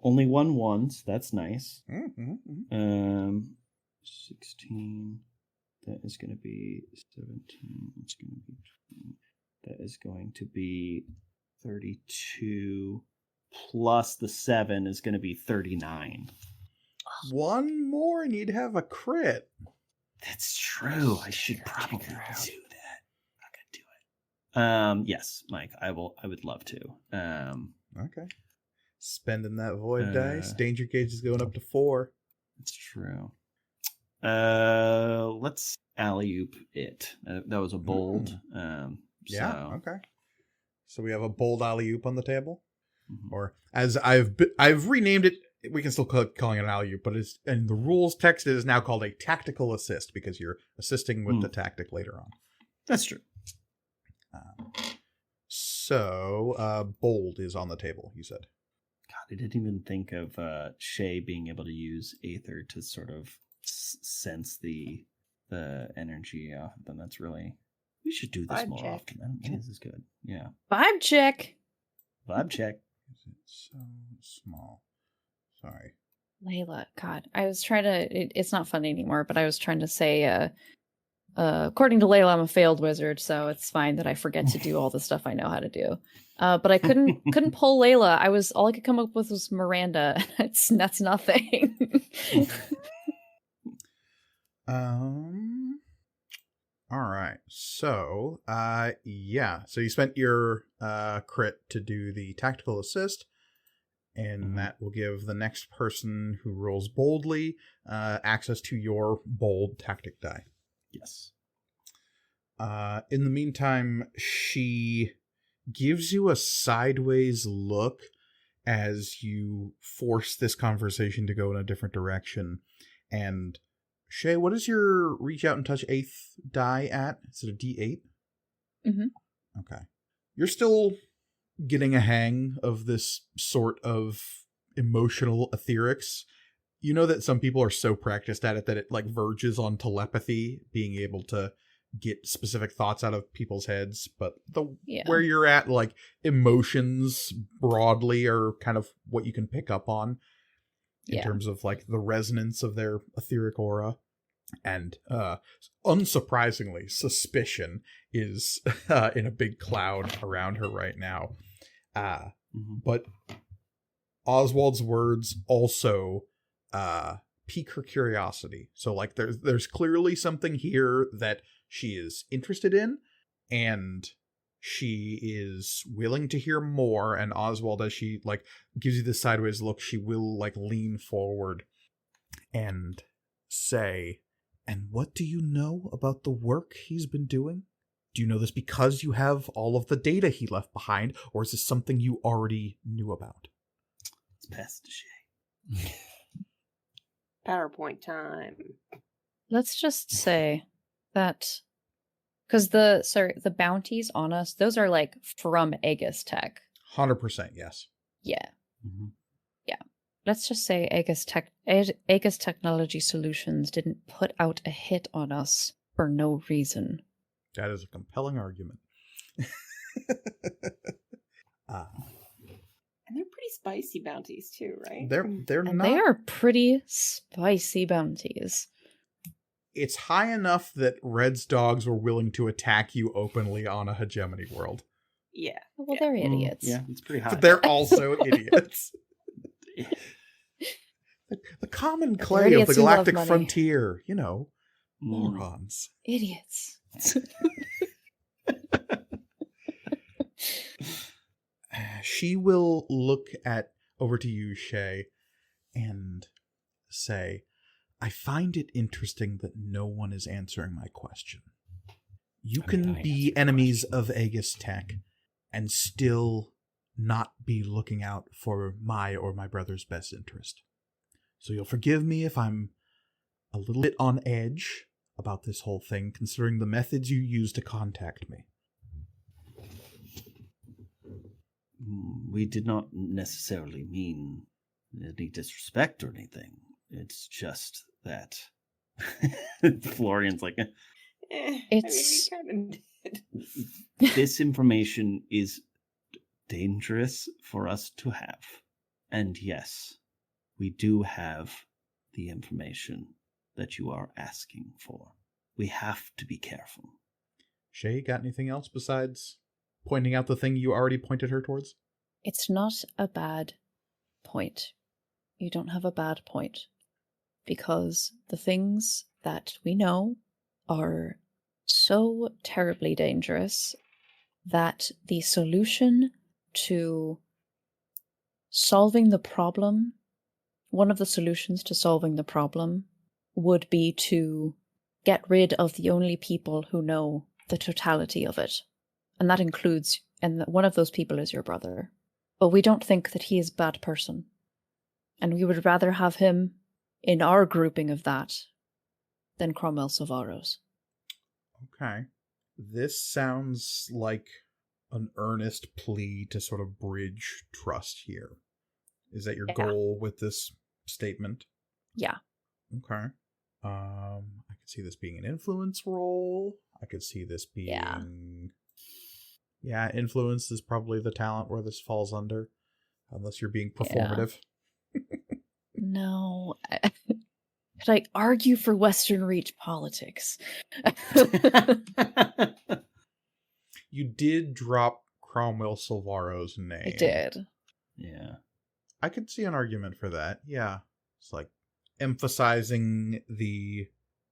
Only 1 once. That's nice. 16. That is going to be 17. That's going to be 20. That is going to be 32. Plus the 7 is going to be 39. One more and you'd have a crit. That's true. I should probably do that. I'm not gonna do it. Yes, Mike. I would love to. Okay. Spending that void dice. Danger gauge is going up to 4. That's true. Let's alley-oop it. That was a bold. Yeah. Okay. So we have a bold alley-oop on the table, Mm-hmm. or as I've renamed it. We can still call it an alley-oop, but it's in the rules text. It is now called a tactical assist because you're assisting with the tactic later on. That's true. So bold is on the table. You said. God, I didn't even think of Shay being able to use Aether to sort of sense the energy off. Then that's really, we should do this Vibe more check. often. This is good. Yeah. Vibe check. Vibe check. Is it so small? Sorry. Layla, God, I was trying to. It's not funny anymore, but I was trying to say, according to Layla, I'm a failed wizard, so it's fine that I forget to do all the stuff I know how to do. But I couldn't pull Layla. All I could come up with was Miranda. That's nothing. All right. So, yeah. So you spent your crit to do the tactical assist. And that will give the next person who rolls boldly access to your bold tactic die. Yes. In the meantime, she gives you a sideways look as you force this conversation to go in a different direction. And Shay, what is your reach out and touch 8th die at? Is it a D8? Mm-hmm. Okay. You're still getting a hang of this sort of emotional etherics. You know that some people are so practiced at it that it like verges on telepathy, being able to get specific thoughts out of people's heads, but where you're at, like, emotions broadly are kind of what you can pick up on in terms of like the resonance of their etheric aura. And unsurprisingly, suspicion is in a big cloud around her right now. But Oswald's words also pique her curiosity. So like there's clearly something here that she is interested in, and she is willing to hear more. And Oswald, as she like gives you this sideways look, she will like lean forward and say, "And what do you know about the work he's been doing? Do you know this because you have all of the data he left behind, or is this something you already knew about?" It's past the shade. PowerPoint time. Let's just say that because the bounties on us, those are like from Aegis Tech. 100% yes. Yeah. Mm-hmm. Let's just say Aegis Technology Solutions didn't put out a hit on us for no reason. That is a compelling argument. And they're pretty spicy bounties too, right? They're And not. they are pretty spicy bounties. It's high enough that Red's dogs were willing to attack you openly on a hegemony world. Yeah. Well, they're idiots. Yeah, it's pretty high. But they're also idiots. The common clay of the idiots who love galactic money. frontier, you know, morons. Idiots. She will look over to you, Shay, and say, "I find it interesting that no one is answering my question. You can be enemies of Aegis Tech and still not be looking out for my or my brother's best interest. So you'll forgive me if I'm a little bit on edge about this whole thing, considering the methods you used to contact me." We did not necessarily mean any disrespect or anything. It's just that Florian's like, It's- I mean, we kind of did. this information is dangerous for us to have. And yes, we do have the information that you are asking for. We have to be careful. Shay, got anything else besides pointing out the thing you already pointed her towards? It's not a bad point. You don't have a bad point. Because the things that we know are so terribly dangerous that the solution to solving the problem, one of the solutions to solving the problem, would be to get rid of the only people who know the totality of it. And that includes, and one of those people is your brother. But we don't think that he is a bad person. And we would rather have him in our grouping of that than Cromwell Silvaro's. Okay. This sounds like an earnest plea to sort of bridge trust here. Is that your goal with this statement? Yeah. Okay. I could see this being an influence role. I could see this being... Yeah, influence is probably the talent where this falls under. Unless you're being performative. No. Could I argue for Western Reach politics? You did drop Cromwell Silvaro's name. I did. Yeah. I could see an argument for that. Yeah. It's like emphasizing the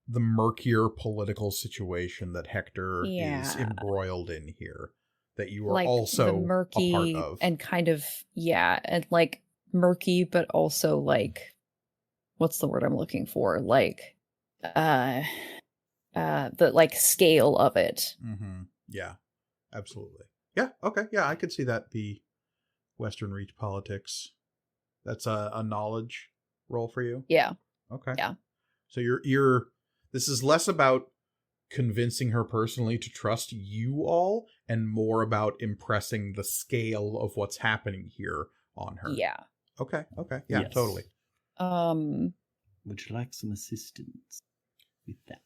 murkier political situation that Hector is embroiled in here. That you are like also the murky a part of. And kind of, and like murky, but also like, what's the word I'm looking for? Like, the like scale of it. Mm-hmm. Yeah, absolutely. Yeah, okay. Yeah, I could see that be Western Reach politics. That's a knowledge role for you? Yeah. Okay. Yeah. So you're this is less about convincing her personally to trust you all and more about impressing the scale of what's happening here on her. Yeah. Okay. Yeah, Yes. totally. Would you like some assistance with that?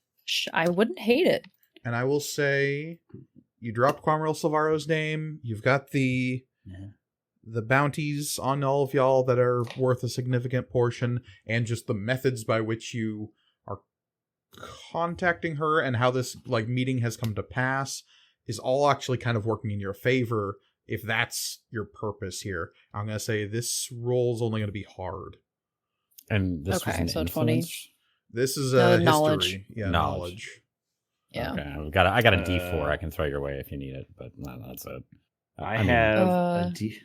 I wouldn't hate it. And I will say you dropped Cromwell Silvaro's name. You've got the bounties on all of y'all that are worth a significant portion, and just the methods by which you are contacting her and how this meeting has come to pass is all actually kind of working in your favor if that's your purpose here. I'm going to say this roll is only going to be hard. And this Okay, was an so 20. influence? This is a knowledge. history. Yeah, Knowledge. Yeah. Okay, I got a D4 I can throw your way if you need it, but no, that's it. I mean, have a D.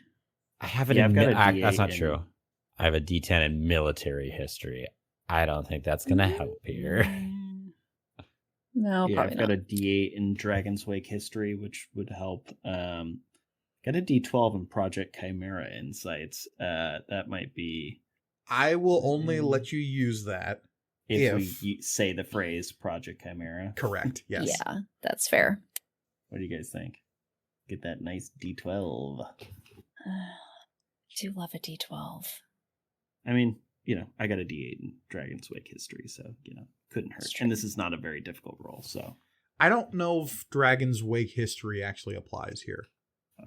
I have it Yeah, in I've got a that's D8 not in- true. I have a D10 in military history. I don't think that's gonna help here. No, Yeah, probably I've got not. a D8 in Dragon's Wake history, which would help. Got a D12 in Project Chimera Insights. That might be I will only let you use that if if we say the phrase Project Chimera. correct. Yes. Yeah, that's fair. What do you guys think? Get that nice D12. I do love a D12. I mean, I got a D8 in Dragon's Wake history, so, couldn't hurt. That's true. And this is not a very difficult roll, so. I don't know if Dragon's Wake history actually applies here.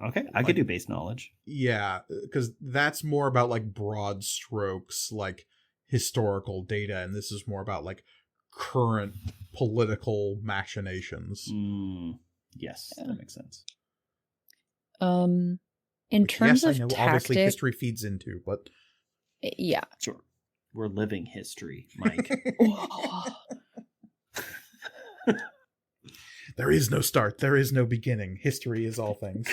Okay, I could do base knowledge. Yeah, because that's more about like broad strokes, like historical data, and this is more about like current political machinations. Yes, Yeah. that makes sense. In Which, terms yes, of I know tactic, obviously history feeds into, but yeah. Sure. We're living history, Mike. there is no start, there is no beginning. History is all things.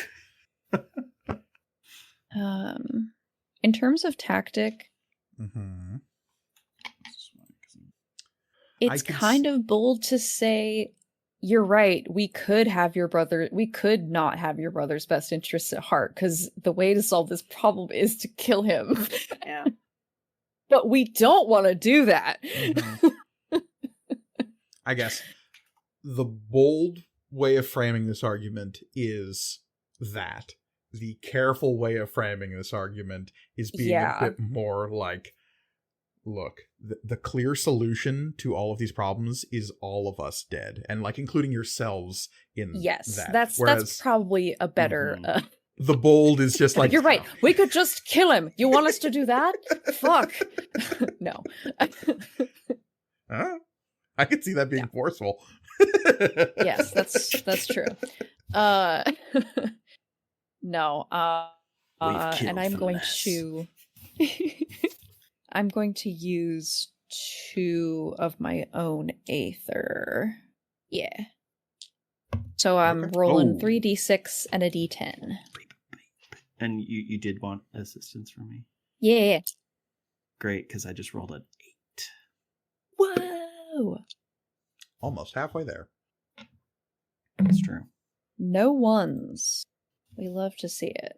In terms of tactic, Mm-hmm. it's kind of bold to say, you're right, we could not have your brother's best interests at heart, because the way to solve this problem is to kill him. Yeah. But we don't want to do that. Mm-hmm. I guess the bold way of framing this argument is that. The careful way of framing this argument is being a bit more like, look, the clear solution to all of these problems is all of us dead, and like including yourselves in that. That's probably a better the bold is just like, you're right, we could just kill him. You want us to do that? Fuck. No. I could see that being forceful. Yes, that's true. No, and I'm going to I'm going to use 2 of my own Aether. Yeah. So I'm rolling 3d6 and a d10. And you did want assistance from me? Yeah. Great, because I just rolled an 8. Whoa! Almost halfway there. That's true. No ones. We love to see it.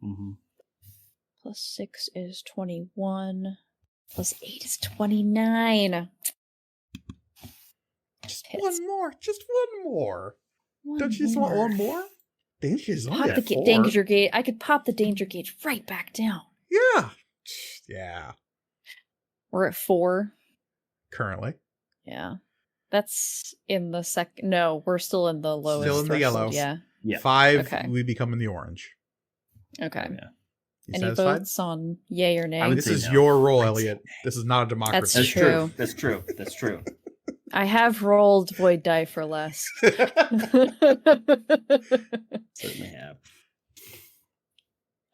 Mm-hmm. Plus 6 is 21. Plus 8 is 29. Just Hits. one more. Just one more. One Don't you just want one more? Danger's only Pop at the 4. danger gauge. I could pop the danger gauge right back down. Yeah. Yeah. We're at 4. Currently. Yeah. That's in the second. No, we're still in the lowest. Still in the threshold, yellow. Yeah. 5, Okay. we become in the orange. Okay. Yeah. You Any satisfied? votes on yay or nay? This say is no. your role, Elliot. This is not a democracy. That's True. true. That's true. That's true. I have rolled void die for less. Certainly have.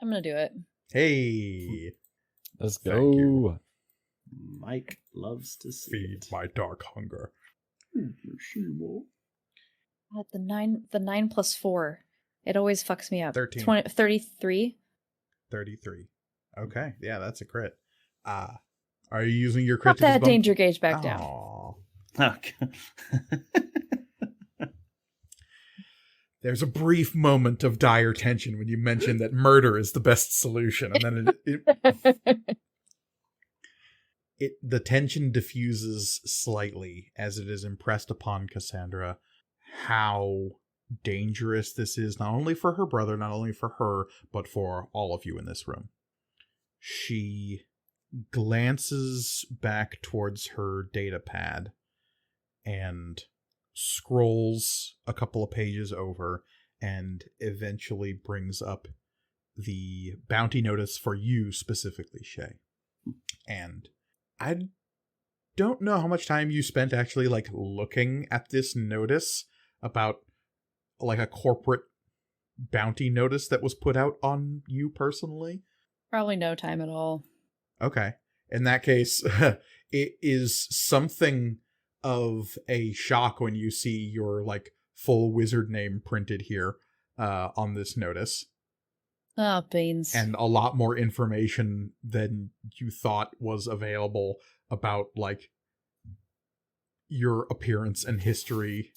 I'm gonna do it. Hey. Let's Thank go. you. Mike loves to see Feed it. my dark hunger. The 9 plus 4. It always fucks me up. 13. 33. 33. Okay. Yeah, that's a crit. Are you using your crit Pop to that debunk- danger gauge back down. Aw. Okay. There's a brief moment of dire tension when you mention that murder is the best solution, and then the tension diffuses slightly as it is impressed upon Cassandra how dangerous this is, not only for her brother, not only for her, but for all of you in this room. She glances back towards her data pad and scrolls a couple of pages over and eventually brings up the bounty notice for you specifically, Shay. And I don't know how much time you spent actually like looking at this notice about like a corporate bounty notice that was put out on you personally. Probably no time at all. Okay. In that case, it is something of a shock when you see your like full wizard name printed here on this notice. Oh, beans. and a lot more information than you thought was available about, like, your appearance and history,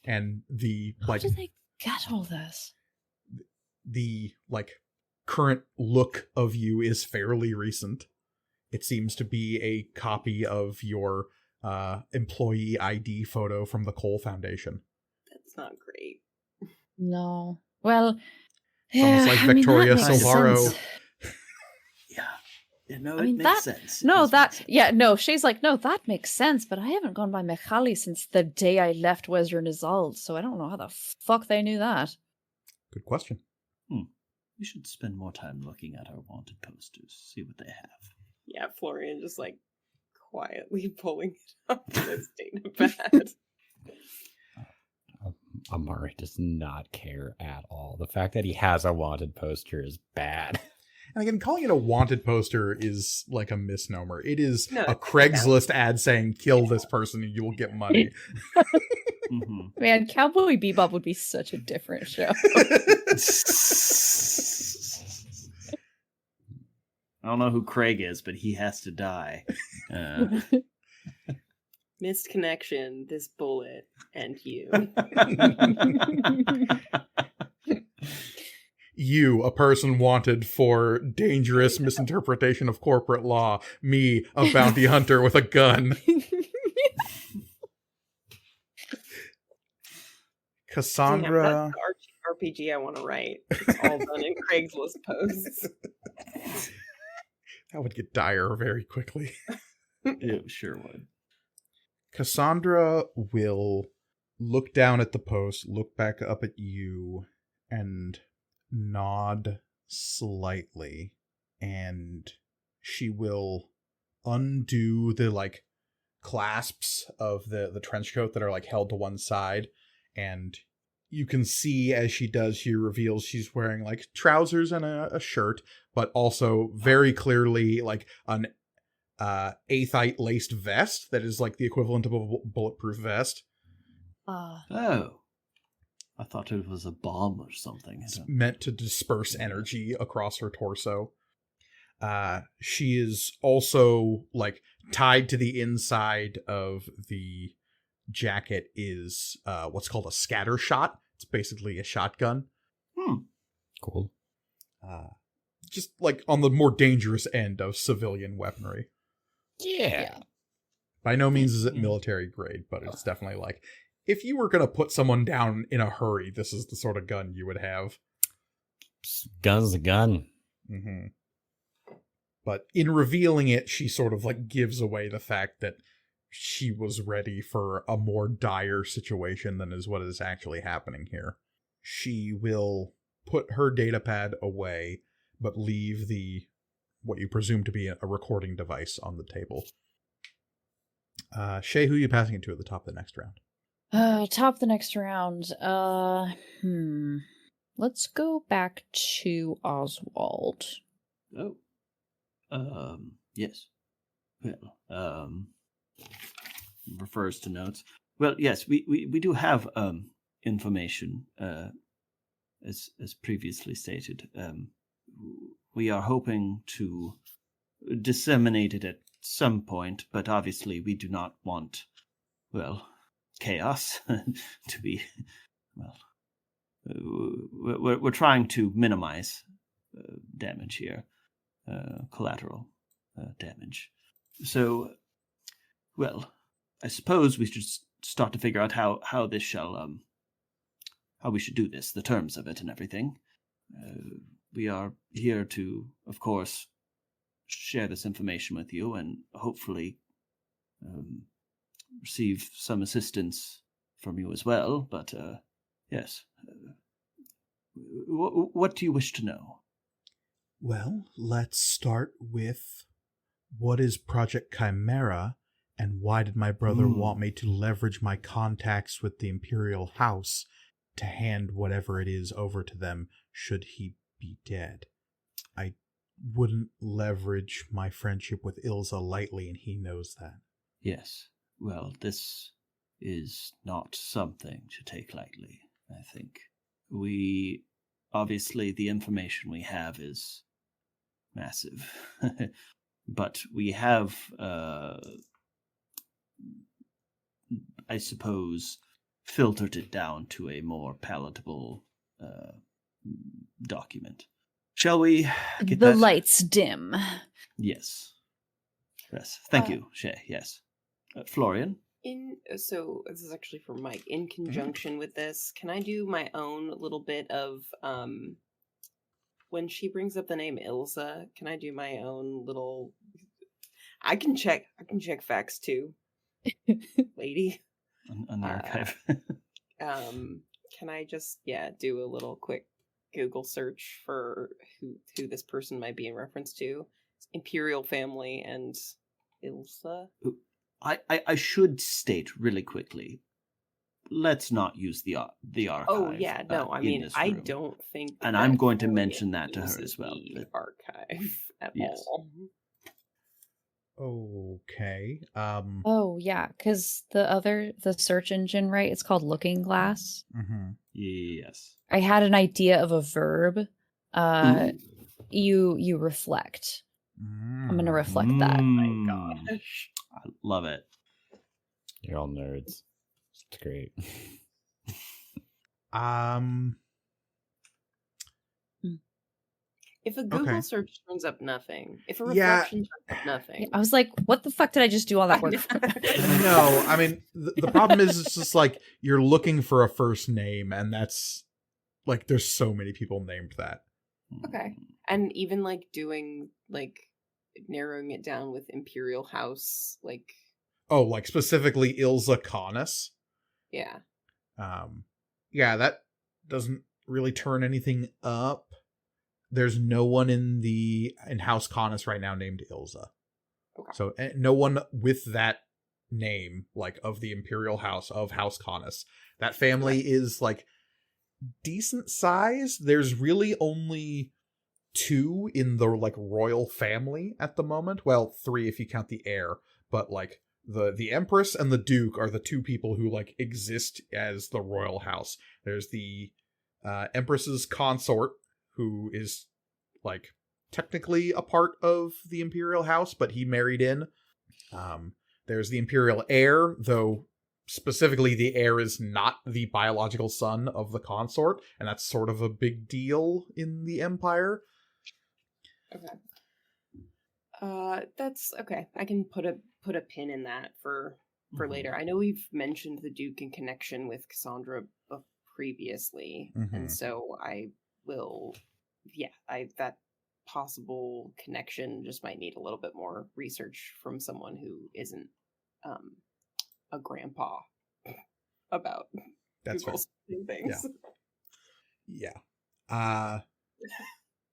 and the, How like, did they get all this? the, like, current look of you is fairly recent. It seems to be a copy of your employee ID photo from the Cole Foundation. That's not great. No. Well, It's almost like Victoria that makes Silvaro. sense. Yeah. No, I mean, it makes that- sense. No, does make that, sense. yeah, no, Shay's like, no, that makes sense, but I haven't gone by Michali since the day I left Wezron Izald, so I don't know how the fuck they knew that. Good question. We should spend more time looking at our wanted posters, see what they have. Yeah, Florian just like quietly pulling it up in his datapad. Amari does not care at all. The fact that he has a wanted poster is bad. And again, calling it a wanted poster is like a misnomer. It is No, a Craigslist ad saying, kill this person and you will get money. Mm-hmm. Man, Cowboy Bebop would be such a different show. I don't know who Craig is, but he has to die. Missed connection, this bullet, and you. You, a person wanted for dangerous misinterpretation of corporate law. Me, a bounty hunter with a gun. Cassandra. Damn, that's the RPG I want to write. It's all done in Craigslist posts. That would get dire very quickly. It sure would. Cassandra will look down at the post, look back up at you, and nod slightly. And she will undo the, like, clasps of the trench coat that are, like, held to one side. And you can see as she does, she reveals she's wearing, like, trousers and a shirt, but also very clearly, like, an aethite laced vest that is like the equivalent of a bulletproof vest. Oh. I thought it was a bomb or something. It's meant to disperse energy across her torso. She is also, like, tied to the inside of the jacket is what's called a scatter shot. It's basically a shotgun. Cool. Just like on the more dangerous end of civilian weaponry. Yeah. By no means is it military grade, but it's definitely like, if you were going to put someone down in a hurry, this is the sort of gun you would have. Gun's a gun. Mm-hmm. But in revealing it, she sort of, like, gives away the fact that she was ready for a more dire situation than is what is actually happening here. She will put her datapad away, but leave the, what you presume to be a recording device on the table. Shay, who are you passing it to at the top of the next round? Top of the next round. Let's go back to Oswald. Oh. Yes. Well, refers to notes. Well, yes, we do have information, as previously stated. We are hoping to disseminate it at some point, but obviously we do not want, well, chaos to be, well, we're trying to minimize damage here, collateral damage. So, well, I suppose we should start to figure out how this shall, how we should do this, the terms of it and everything. We are here to, of course, share this information with you and hopefully receive some assistance from you as well. But, yes. What do you wish to know? Well, let's start with, what is Project Chimera, and why did my brother want me to leverage my contacts with the Imperial House to hand whatever it is over to them should he be dead? I wouldn't leverage my friendship with Ilza lightly, and he knows that. Yes. Well, this is not something to take lightly, I think. We obviously the information we have is massive. But we have, I suppose, filtered it down to a more palatable document. Shall we get The that? lights dim. Yes. Yes. Thank you, Shay. Yes. Florian? So this is actually for Mike. In conjunction with this, can I do my own little bit of when she brings up the name Ilsa, can I do my own little I can check facts too. Lady. On the archive. Can I just do a little quick Google search for who this person might be in reference to? Imperial family and Ilsa. I should state really quickly. Let's not use the archive. Oh yeah, no. I mean, I room. don't think. And I'm going to mention that to her as well. The archive at Yes. all. Okay. Oh yeah, because the search engine, right? It's called Looking Glass. Mm-hmm. Yes. I had an idea of a verb. You reflect. I'm gonna reflect that. My gosh. I love it. You're all nerds. It's great. If a Google Okay. search turns up nothing, if a Yeah. reflection turns up nothing, I was like, what the fuck did I just do all that work for? No, I mean the problem is it's just like you're looking for a first name, and that's like there's so many people named that. okay. And even like doing like narrowing it down with Imperial House, like Oh, like specifically Ilsa Canis. yeah. Yeah, that doesn't really turn anything up. There's no one in House Canis right now named Ilsa. Okay. So no one with that name, like of the Imperial House of House Canis. That family is like decent size. There's really only 2 in the like royal family at the moment. Well, 3 if you count the heir, but like the Empress and the Duke are the 2 people who like exist as the royal house. There's the Empress's consort, who is like technically a part of the Imperial House, but he married in. There's the Imperial heir, though specifically the heir is not the biological son of the consort, and that's sort of a big deal in the Empire. Okay. That's okay. I can put a pin in that for later. I know we've mentioned the Duke in connection with Cassandra previously, and so I will. Yeah, that possible connection just might need a little bit more research from someone who isn't a grandpa about That's fair. things. Yeah.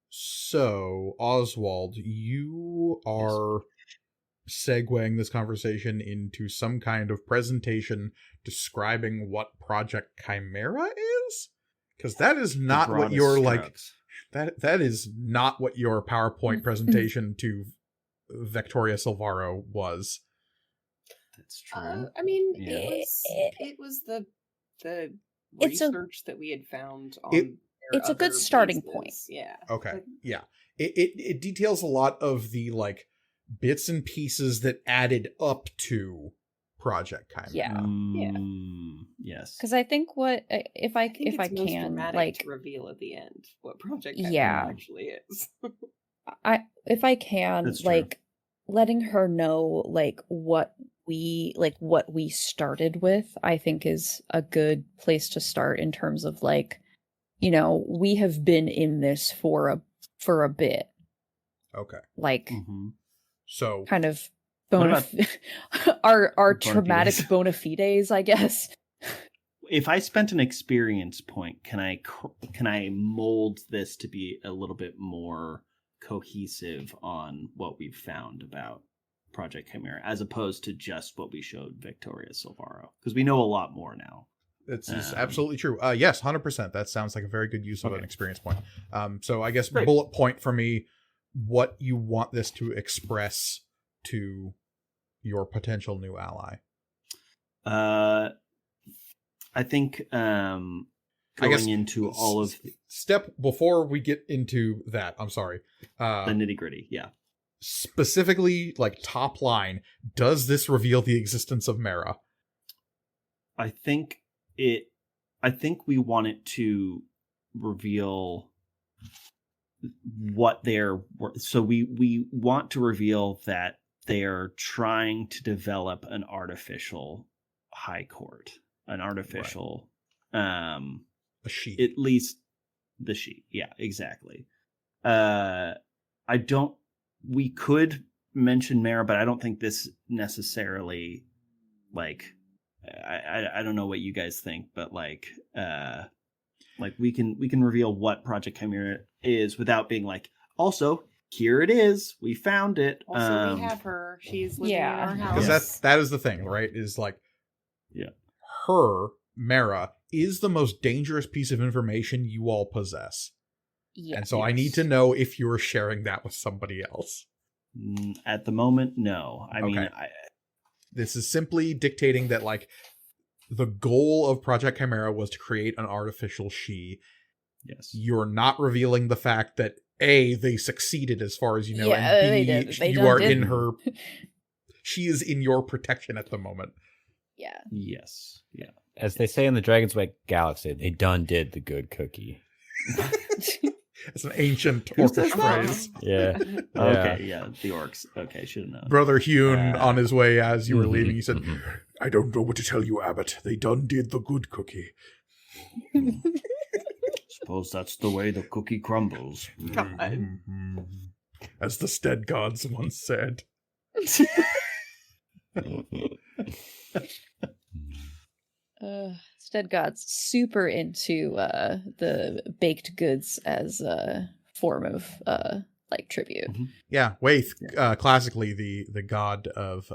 So, Oswald, you are segueing this conversation into some kind of presentation describing what Project Chimera is? Because that is not what your that is not what your PowerPoint presentation to Victoria Silvaro was. That's true. I mean, Yeah. it was the It's research that we had found on. It's a good starting point. Yeah. Okay. Yeah. It details a lot of the like bits and pieces that added up to Project Chimera. Yeah. Yes. Because I think if I it's most can dramatic like to reveal at the end what Project Yeah. Chimera actually is. if I can That's true. like letting her know like what we started with, I think is a good place to start in terms of like, you know, we have been in this for a bit. Okay. Like So kind of What our bona traumatic fides? bona fides, I guess. If I spent an experience point, can I mold this to be a little bit more cohesive on what we've found about Project Chimera, as opposed to just what we showed Victoria Silvaro? Because we know a lot more now. it's absolutely true. Yes, 100%. That sounds like a very good use of an experience point. So I guess Great. bullet point for me, what you want this to express to your potential new ally. I think going into all of step before we get into that. I'm sorry. the nitty-gritty. Yeah. Specifically, like top line, does this reveal the existence of Mara? I think we want it to reveal what they're, so we want to reveal that they're trying to develop an artificial high court, an artificial A sheet. at least the sheet. Yeah, exactly. We could mention Mara, but I don't think this necessarily, like, I don't know what you guys think, but like we can reveal what Project Chimera is without being like, also here it is, we found it. Also, we have her. She's living in our house. Because that is the thing, right? Is like, yeah, her, Mara, is the most dangerous piece of information you all possess. Yeah. And so I need to know if you're sharing that with somebody else. At the moment, no. I mean, this is simply dictating that, like, the goal of Project Chimera was to create an artificial she. Yes. You're not revealing the fact that A, they succeeded as far as you know, Yeah, and B, they did. They you done are did. in her. She is in your protection at the moment. Yeah. Yes. Yeah. As they say in the Dragon's Way Galaxy, they done did the good cookie. It's an ancient Who orcish says that? phrase. Yeah. Okay. Yeah. The orcs. Okay. Should have known. Brother Hune, on his way as you were leaving, he said, mhm. I don't know what to tell you, Abbot. They done did the good cookie. Suppose that's the way the cookie crumbles. God. Mhm. As the Stead gods once said. Stead God's super into the baked goods as a form of like tribute. Yeah, Waith, classically the god of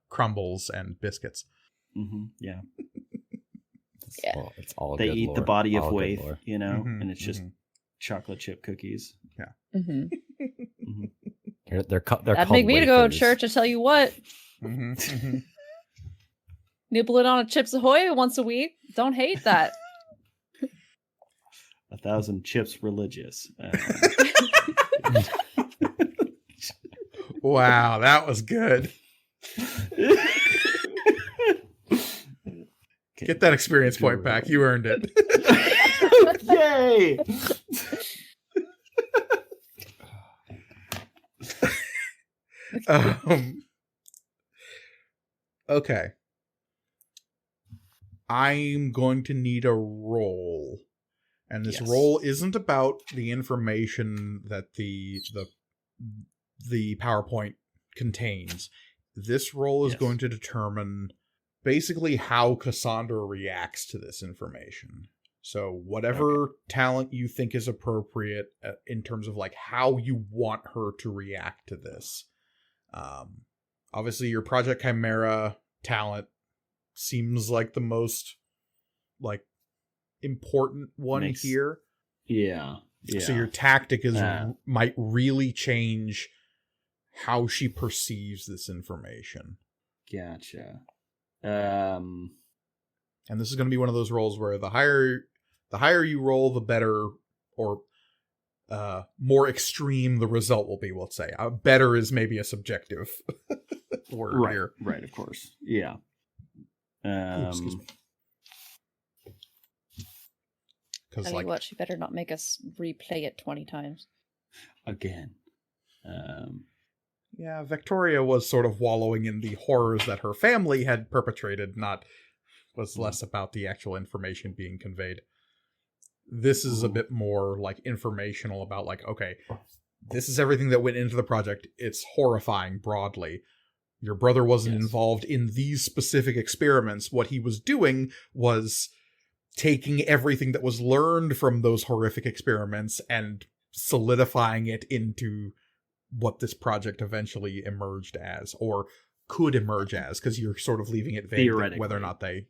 crumbles and biscuits. Yeah. Yeah. It's all They good eat lore. the body of All good Waith, lore. you know, Mhm, and it's just mhm. chocolate chip cookies. Mm-hmm. They're That'd called make me to go to wafers. church. I tell you what, Mhm, mhm. nibbling on a Chips Ahoy once a week. Don't hate that. 1,000 chips religious. Wow, that was good. Get that experience point back. You earned it. Yay! Okay. I'm going to need a roll. And this Yes. roll isn't about the information that the PowerPoint contains. This roll is Yes. going to determine basically how Cassandra reacts to this information. So whatever talent you think is appropriate in terms of like how you want her to react to this. Obviously your Project Chimera talent seems like the most like important one here. Yeah. So your tactic is Uh. might really change how she perceives this information. Gotcha. And this is going to be one of those rolls where the higher you roll, the better, or more extreme the result will be. Let's say better is maybe a subjective word Right. here. Right. Of course. Yeah. Excuse me. Tell Because you what, she better not make us replay it 20 times. Again. yeah, Victoria was sort of wallowing in the horrors that her family had perpetrated, was less about the actual information being conveyed. This is a bit more like informational about like, okay, this is everything that went into the project. It's horrifying broadly. Your brother wasn't involved in these specific experiments. What he was doing was taking everything that was learned from those horrific experiments and solidifying it into what this project eventually emerged as, or could emerge as, because you're sort of leaving it vague whether or not they,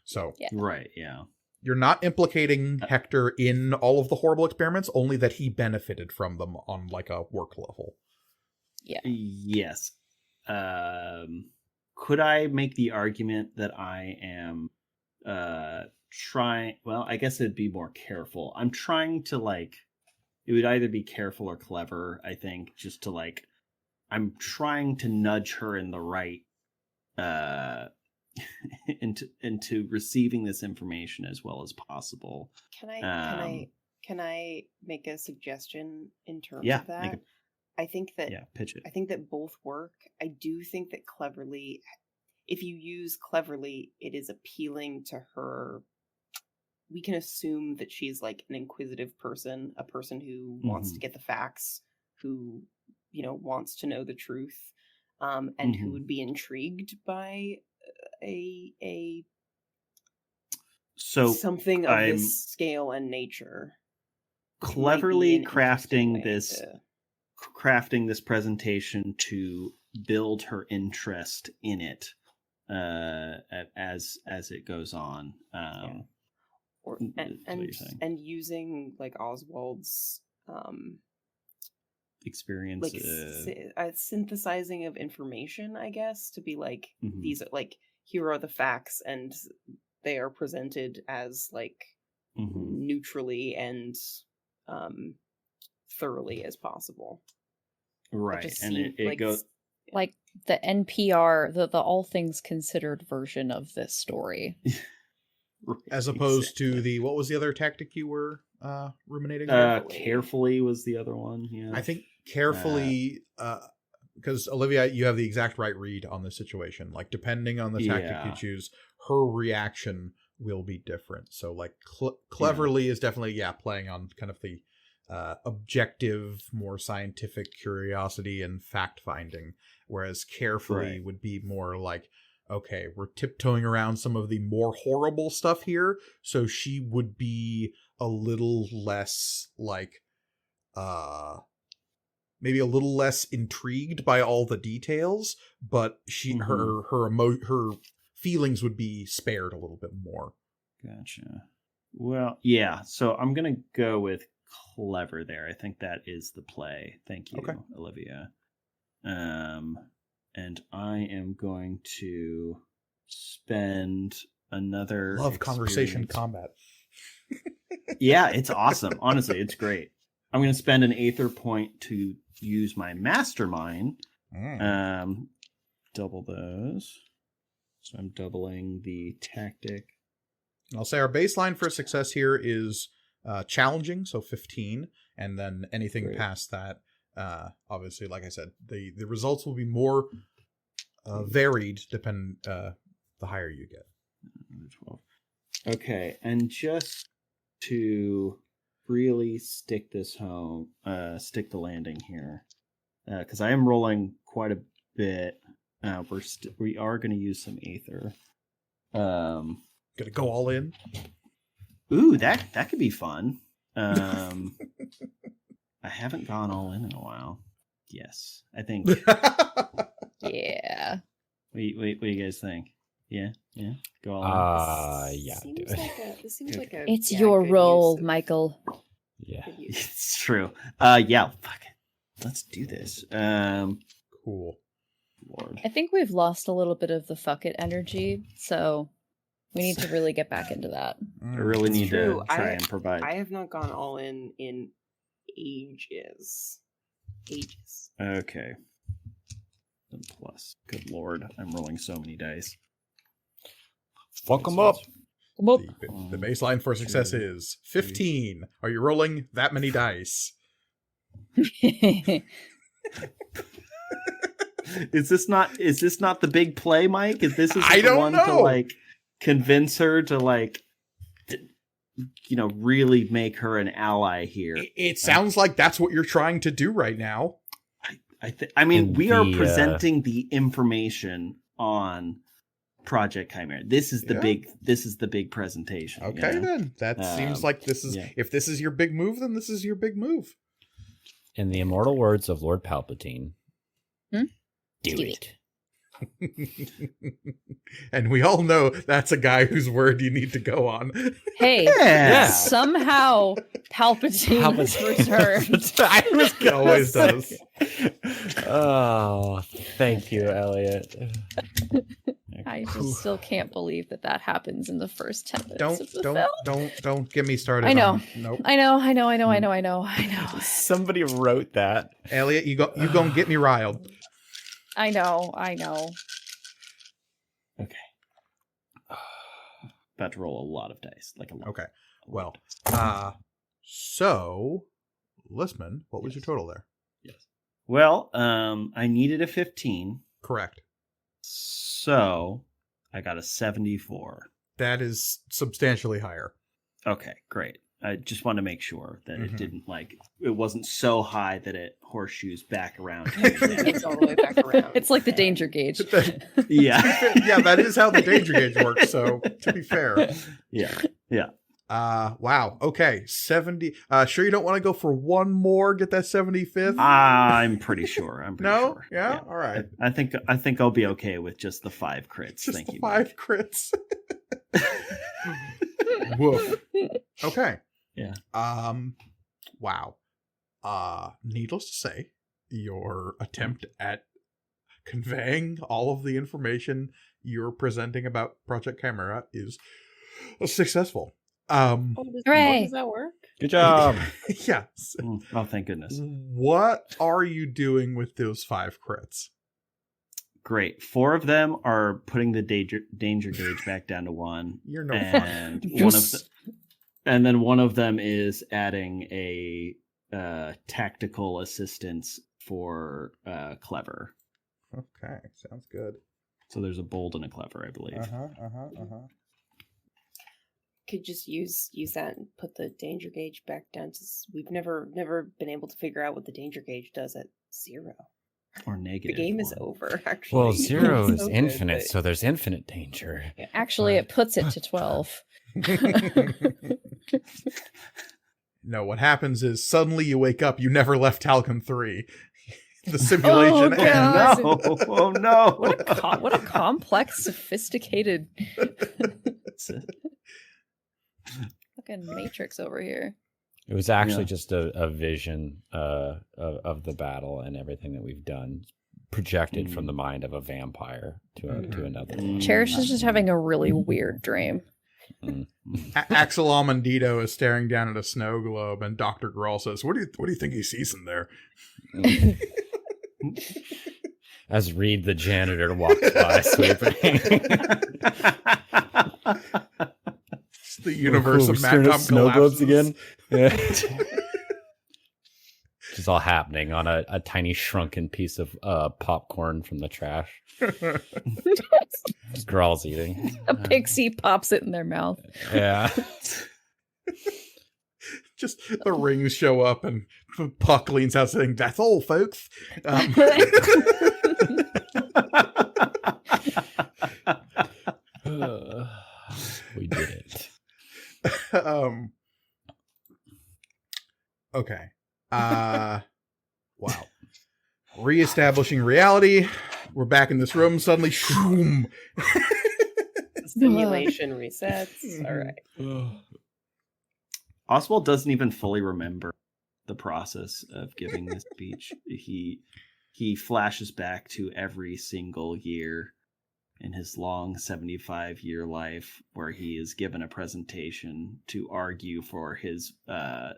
So, Right, yeah. you're not implicating Hector in all of the horrible experiments, only that he benefited from them on like a work level. Yeah. I guess it'd be more careful. I'm trying to like, it would either be careful or clever, I think, just to like, I'm trying to nudge her in the right into receiving this information as well as possible. Can I make a suggestion in terms of that? I think that pitch it. I think that both work. I do think that cleverly, if you use cleverly, it is appealing to her. We can assume that she's like an inquisitive person, a person who wants to get the facts, who, you know, wants to know the truth, and who would be intrigued by something of this scale and nature. Cleverly crafting this presentation to build her interest in it as it goes on. And using like Oswald's experience, like synthesizing of information, I guess, to be like, these are like, here are the facts, and they are presented as like neutrally and thoroughly as possible. Right, and it like, goes like the NPR, the all things considered version of this story. As opposed to the, what was the other tactic you were ruminating? Carefully was the other one. Yeah, I think carefully, because Olivia, you have the exact right read on the situation. Like, depending on the tactic you choose, her reaction will be different. So, like, cleverly is definitely playing on kind of the objective, more scientific curiosity and fact finding, whereas carefully would be more like, okay, we're tiptoeing around some of the more horrible stuff here, so she would be a little less like maybe a little intrigued intrigued by all the details, but her feelings would be spared a little bit more. Gotcha. Well, yeah, so I'm gonna go with clever there. I think that is the play. Thank you, Olivia. And I am going to spend another conversation combat. Yeah, it's awesome. Honestly, it's great. I'm going to spend an Aether point to use my mastermind. Double those. So I'm doubling the tactic. I'll say our baseline for success here is challenging, so 15, and then anything past that, obviously, like I said, the results will be more varied depending the higher you get. 12. Okay, and just to really stick this home, stick the landing here, because I am rolling quite a bit. We are going to use some Aether. Gonna go all in. Ooh, that could be fun. I haven't gone all in a while. Yes, I think. Yeah. What do you guys think? Yeah, go all in. Yeah. This seems like a. It's your role, Michael. Yeah, it's true. Fuck it. Let's do this. Cool. Lord. I think we've lost a little bit of the fuck it energy, so we need to really get back into that. I really need to try and provide. I have not gone all in ages. Okay. And plus, good lord, I'm rolling so many dice. Fuck them up. The baseline for success is 15. Are you rolling that many dice? Is this not the big play, Mike? Is I the don't one know. To like convince her to like really make her an ally here? It sounds like that's what you're trying to do right now. I mean, we are presenting the information on Project Chimera. This is the big presentation. Okay, then that seems like this is if this is your big move, then this is your big move. In the immortal words of Lord Palpatine, do it. And we all know that's a guy whose word you need to go on. Hey, somehow Palpatine returned. Always does. Oh, thank you, Elliot. I just still can't believe that happens in the first 10 minutes of the film. Don't get me started. I know. Nope. I know. Somebody wrote that. Elliot, you gonna get me riled. I know. Okay. About to roll a lot of dice, like a lot. Okay. A lot Well, of dice. so, Listman, what was your total there? Yes. Well, I needed a 15, Correct. so I got a 74. That is substantially higher. Okay, great. I just want to make sure that Mhm. it didn't it wasn't so high that it horseshoes back around. It's all the way back around. It's like the danger gauge. Yeah. Yeah, that is how the danger gauge works. So, to be fair, Yeah. wow. Okay, 70. Sure, you don't want to go for one more? Get that 75th? I'm pretty sure. No? Sure. Yeah? All right. I think I'll be okay with just the 5 crits. Just Thank the you. 5 crits. Woof. Okay. Yeah. Wow. Needless to say, your attempt at conveying all of the information you're presenting about Project Chimera is successful. Hooray. Does that work? Good job. Yes. Oh, thank goodness. What are you doing with those 5 crits? Great. 4 of them are putting the danger gauge back down to 1. You're no fun. And then one of them is adding a tactical assistance for clever. Okay, sounds good. So there's a bold and a clever, I believe. Could just use that and put the danger gauge back down. We've never been able to figure out what the danger gauge does at 0. Or negative. The game is 1. over, actually. Well, 0 is So good, infinite, but- so there's infinite danger. Actually, it puts it to 12. No, what happens is suddenly you wake up, you never left Talcon 3. The simulation Oh, ends. God. No! Oh no! What a complex, sophisticated fucking matrix over here. It was actually Yeah. just a vision of the battle and everything that we've done, projected from the mind of a vampire to another. Cherish is just having a really weird dream. Axel Amandito is staring down at a snow globe, and Dr. Grawl says, What do you think he sees in there? As Reed the janitor walks by, sweeping. It's the universe of Staring at Macom snow globes collapses. again. Yeah. Just all happening on a tiny shrunken piece of popcorn from the trash. Grawl's eating. A pixie pops it in their mouth. Yeah. Just the rings show up, and Puck leans out saying, That's all, folks. We did it. Okay. Wow. Reestablishing reality. We're back in this room. Suddenly, shoom. Simulation resets. All right. Oswald doesn't even fully remember the process of giving this speech. He flashes back to every single year in his long 75-year life where he is given a presentation to argue for his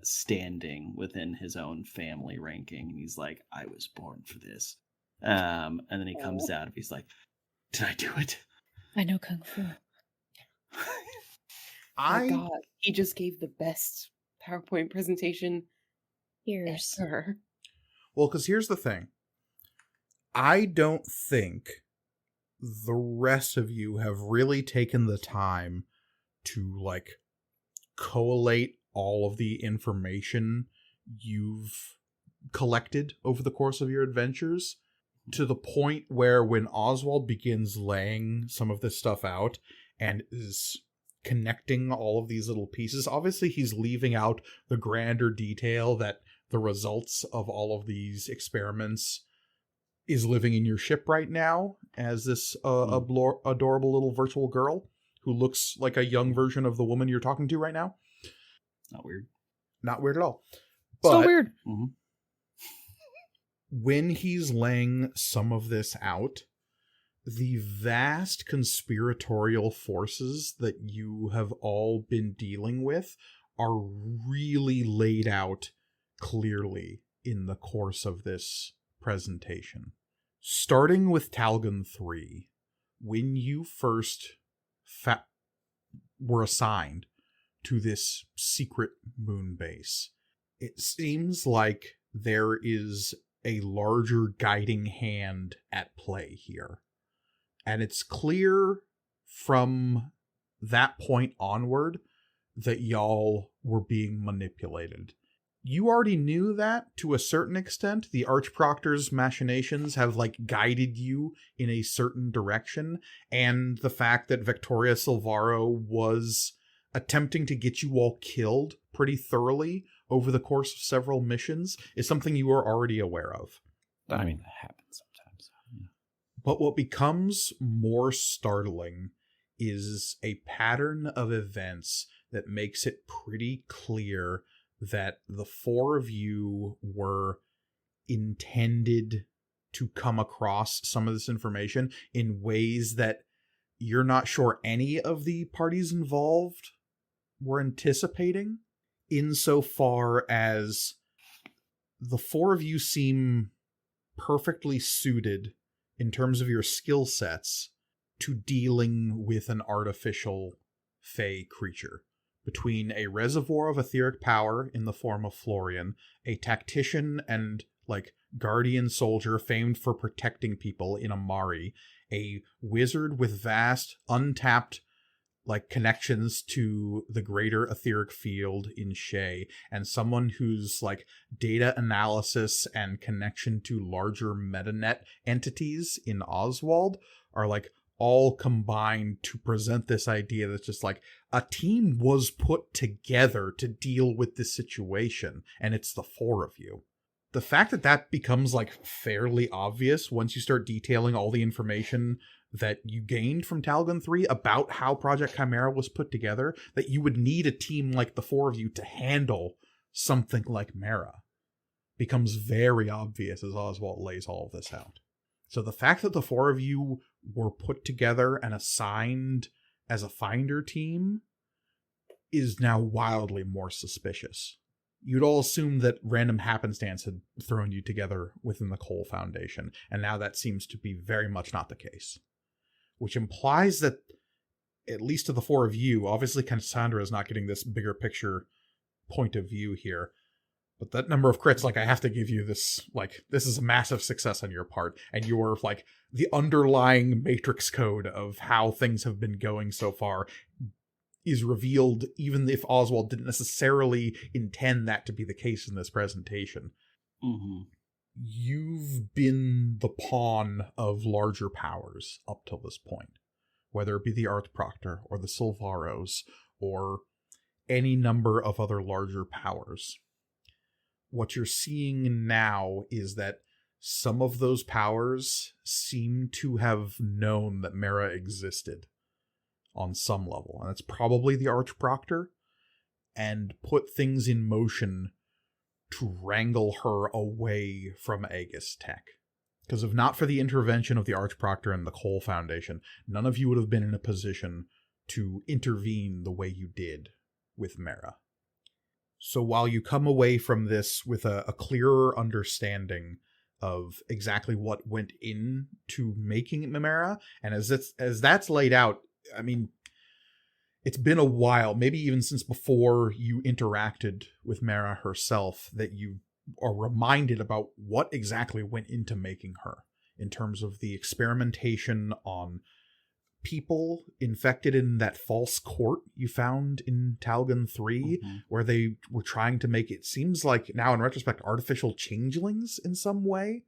standing within his own family ranking. And he's like, I was born for this. And then he comes out and he's like, did I do it? I know Kung Fu. Oh God, he just gave the best PowerPoint presentation Here's ever. Well, because here's the thing. I don't think the rest of you have really taken the time to, like, collate all of the information you've collected over the course of your adventures to the point where when Oswald begins laying some of this stuff out and is connecting all of these little pieces, obviously he's leaving out the grander detail that the results of all of these experiments is living in your ship right now as this adorable little virtual girl who looks like a young version of the woman you're talking to right now. Not weird. Not weird at all. But so weird. when he's laying some of this out, the vast conspiratorial forces that you have all been dealing with are really laid out clearly in the course of this presentation. Starting with Talgon 3, when you first were assigned to this secret moon base, it seems like there is a larger guiding hand at play here. And it's clear from that point onward that y'all were being manipulated. You already knew that to a certain extent. The Archproctor's machinations have guided you in a certain direction, and the fact that Victoria Silvaro was attempting to get you all killed pretty thoroughly over the course of several missions is something you are already aware of. I mean, that happens sometimes. Yeah. But what becomes more startling is a pattern of events that makes it pretty clear that the four of you were intended to come across some of this information in ways that you're not sure any of the parties involved were anticipating, insofar as the four of you seem perfectly suited in terms of your skill sets to dealing with an artificial fey creature. Between a reservoir of etheric power in the form of Florian, a tactician and guardian soldier famed for protecting people in Amari, a wizard with vast untapped connections to the greater etheric field in Shay, and someone whose data analysis and connection to larger metanet entities in Oswald are all combined to present this idea that's just a team was put together to deal with this situation, and it's the four of you. The fact that that becomes fairly obvious once you start detailing all the information that you gained from Talgon 3 about how Project Chimera was put together, that you would need a team like the four of you to handle something like Mara, becomes very obvious as Oswald lays all of this out. So the fact that the four of you were put together and assigned as a finder team is now wildly more suspicious. You'd all assume that random happenstance had thrown you together within the Cole Foundation, and now that seems to be very much not the case. Which implies that, at least to the four of you, obviously Cassandra is not getting this bigger picture point of view here, but that number of crits, I have to give you this, this is a massive success on your part, and you're, the underlying matrix code of how things have been going so far is revealed, even if Oswald didn't necessarily intend that to be the case in this presentation. Mm-hmm. You've been the pawn of larger powers up till this point, whether it be the Archproctor or the Silvaros or any number of other larger powers. What you're seeing now is that some of those powers seem to have known that Mara existed on some level, and it's probably the Archproctor, and put things in motion to wrangle her away from Aegis Tech. Because if not for the intervention of the Archproctor and the Cole Foundation, none of you would have been in a position to intervene the way you did with Mara. So while you come away from this with a clearer understanding of exactly what went into making Mara, and as that's laid out, I mean, it's been a while, maybe even since before you interacted with Mara herself, that you are reminded about what exactly went into making her, in terms of the experimentation on people infected in that false court you found in Talgon 3, where they were trying to make, it seems like now in retrospect, artificial changelings in some way,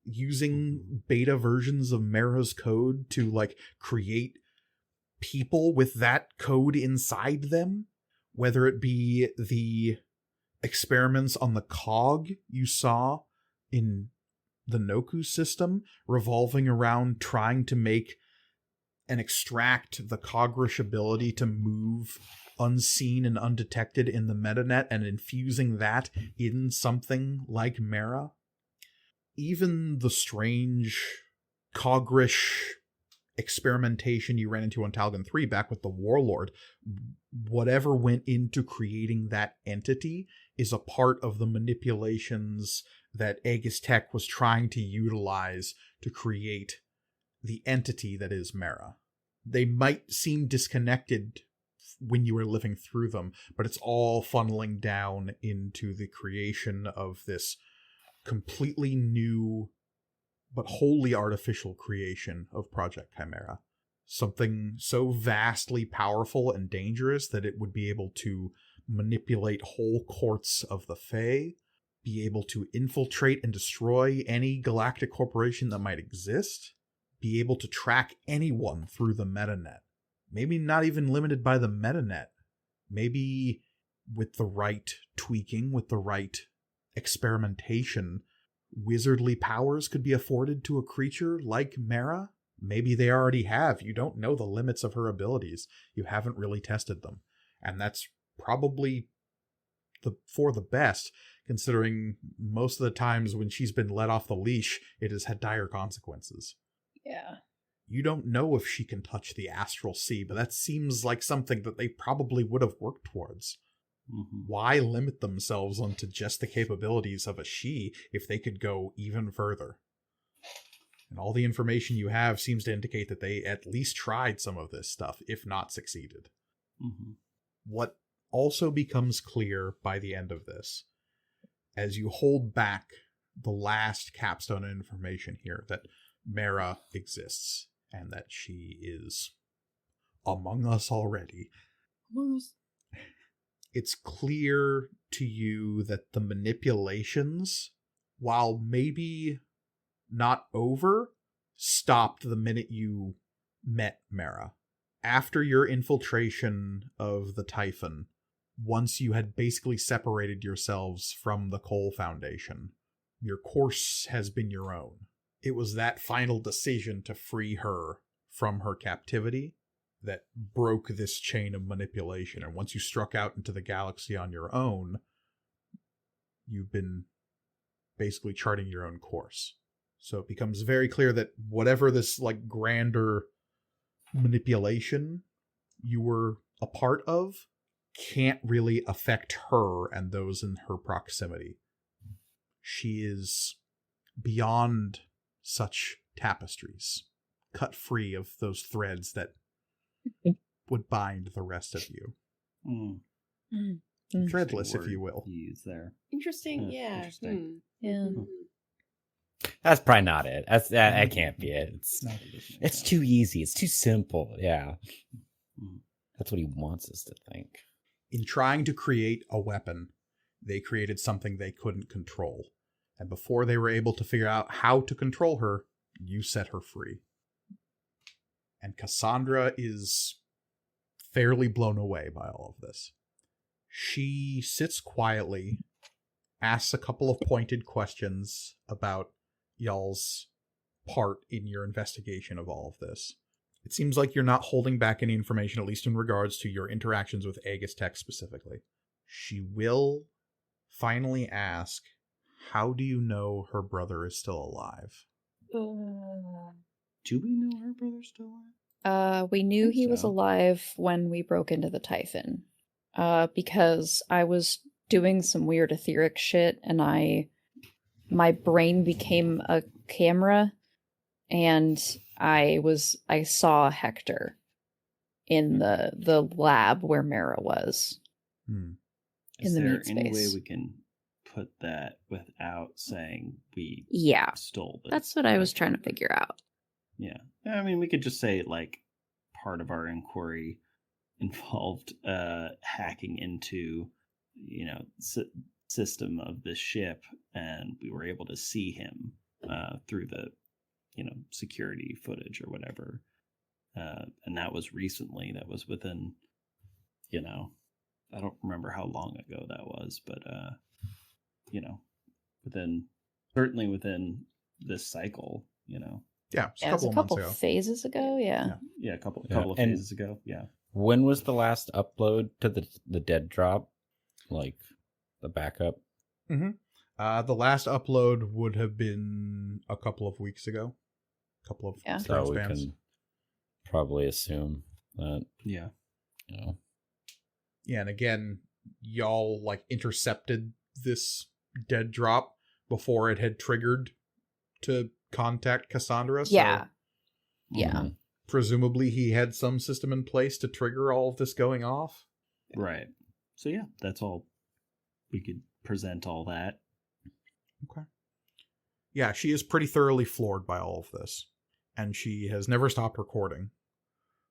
using beta versions of Mara's code to create people with that code inside them, whether it be the experiments on the cog you saw in the Noku system revolving around trying to make and extract the Cogrish ability to move unseen and undetected in the metanet, and infusing that in something like Mara. Even the strange Cogrish experimentation you ran into on Talgon 3 back with the Warlord, whatever went into creating that entity is a part of the manipulations that Aegis Tech was trying to utilize to create the entity that is Mara. They might seem disconnected when you were living through them, but it's all funneling down into the creation of this completely new but wholly artificial creation of Project Chimera. Something so vastly powerful and dangerous that it would be able to manipulate whole courts of the Fae, be able to infiltrate and destroy any galactic corporation that might exist, be able to track anyone through the metanet. Maybe not even limited by the metanet. Maybe with the right tweaking, with the right experimentation, wizardly powers could be afforded to a creature like Mara. Maybe they already have. You don't know the limits of her abilities. You haven't really tested them. And that's probably for the best, considering most of the times when she's been let off the leash, it has had dire consequences. Yeah. You don't know if she can touch the astral sea, but that seems like something that they probably would have worked towards. Mm-hmm. Why limit themselves onto just the capabilities of a she if they could go even further? And all the information you have seems to indicate that they at least tried some of this stuff, if not succeeded. Mm-hmm. What also becomes clear by the end of this, as you hold back the last capstone information here, that Mara exists and that she is among us already. It's clear to you that the manipulations, while maybe not over, stopped the minute you met Mara. After your infiltration of the Typhon, once you had basically separated yourselves from the Cole Foundation, your course has been your own. It was that final decision to free her from her captivity that broke this chain of manipulation. And once you struck out into the galaxy on your own, you've been basically charting your own course. So it becomes very clear that whatever this like grander manipulation you were a part of can't really affect her and those in her proximity. She is beyond such tapestries, cut free of those threads that would bind the rest of you. Threadless, if you will. Use there. Interesting, yeah. Interesting. Yeah. That's probably not it. That can't be it. It's Yeah. too easy. It's too simple. Yeah. Mm. That's what he wants us to think. In trying to create a weapon, they created something they couldn't control. And before they were able to figure out how to control her, you set her free. And Cassandra is fairly blown away by all of this. She sits quietly, asks a couple of pointed questions about y'all's part in your investigation of all of this. It seems like you're not holding back any information, at least in regards to your interactions with Aegis Tech specifically. She will finally ask, how do you know her brother is still alive? Do we know her brother's still alive? We knew Think he was so. alive when we broke into the Typhon. Because I was doing some weird etheric shit and my brain became a camera and I saw Hector in the lab where Mara was. Hmm. Is In the there meat any way space. we can put that without saying we Yeah, stole this? that's what I was trying to figure out. Yeah. I mean, we could just say, like, part of our inquiry involved hacking into, system of the ship, and we were able to see him through the, security footage or whatever. And that was recently. That was within, I don't remember how long ago that was, but, certainly within this cycle, Yeah, it's Yeah, a it was couple a of couple months ago. phases ago. Yeah. Yeah, a couple Yeah, of and- phases ago. Yeah. When was the last upload to the dead drop? Like the backup? The last upload would have been a couple of weeks ago. A couple of Yeah. So we spans. can probably assume that, Yeah. you know. Yeah, and again, y'all like intercepted this dead drop before it had triggered to contact Cassandra. Yeah. So Yeah. Mhm. presumably he had some system in place to trigger all of this going off. Right. So yeah, that's all. We could present all that. Okay. Yeah, she is pretty thoroughly floored by all of this, and she has never stopped recording.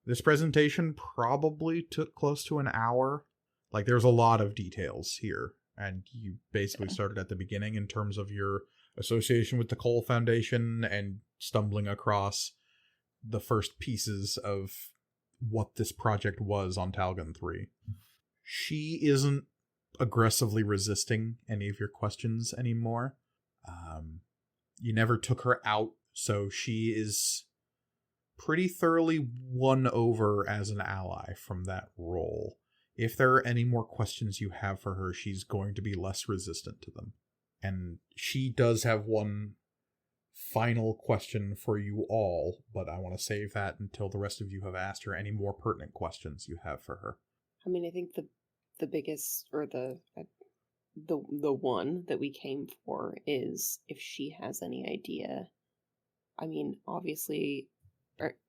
This presentation probably took close to an hour. Like, there's a lot of details here, and you basically started at the beginning in terms of your association with the Cole Foundation and stumbling across the first pieces of what this project was on Talgon 3. She isn't aggressively resisting any of your questions anymore. You never took her out, so she is pretty thoroughly won over as an ally from that role. If there are any more questions you have for her, she's going to be less resistant to them. And she does have one final question for you all, but I want to save that until the rest of you have asked her any more pertinent questions you have for her. I mean, I think the biggest, or the one that we came for is if she has any idea. I mean, obviously,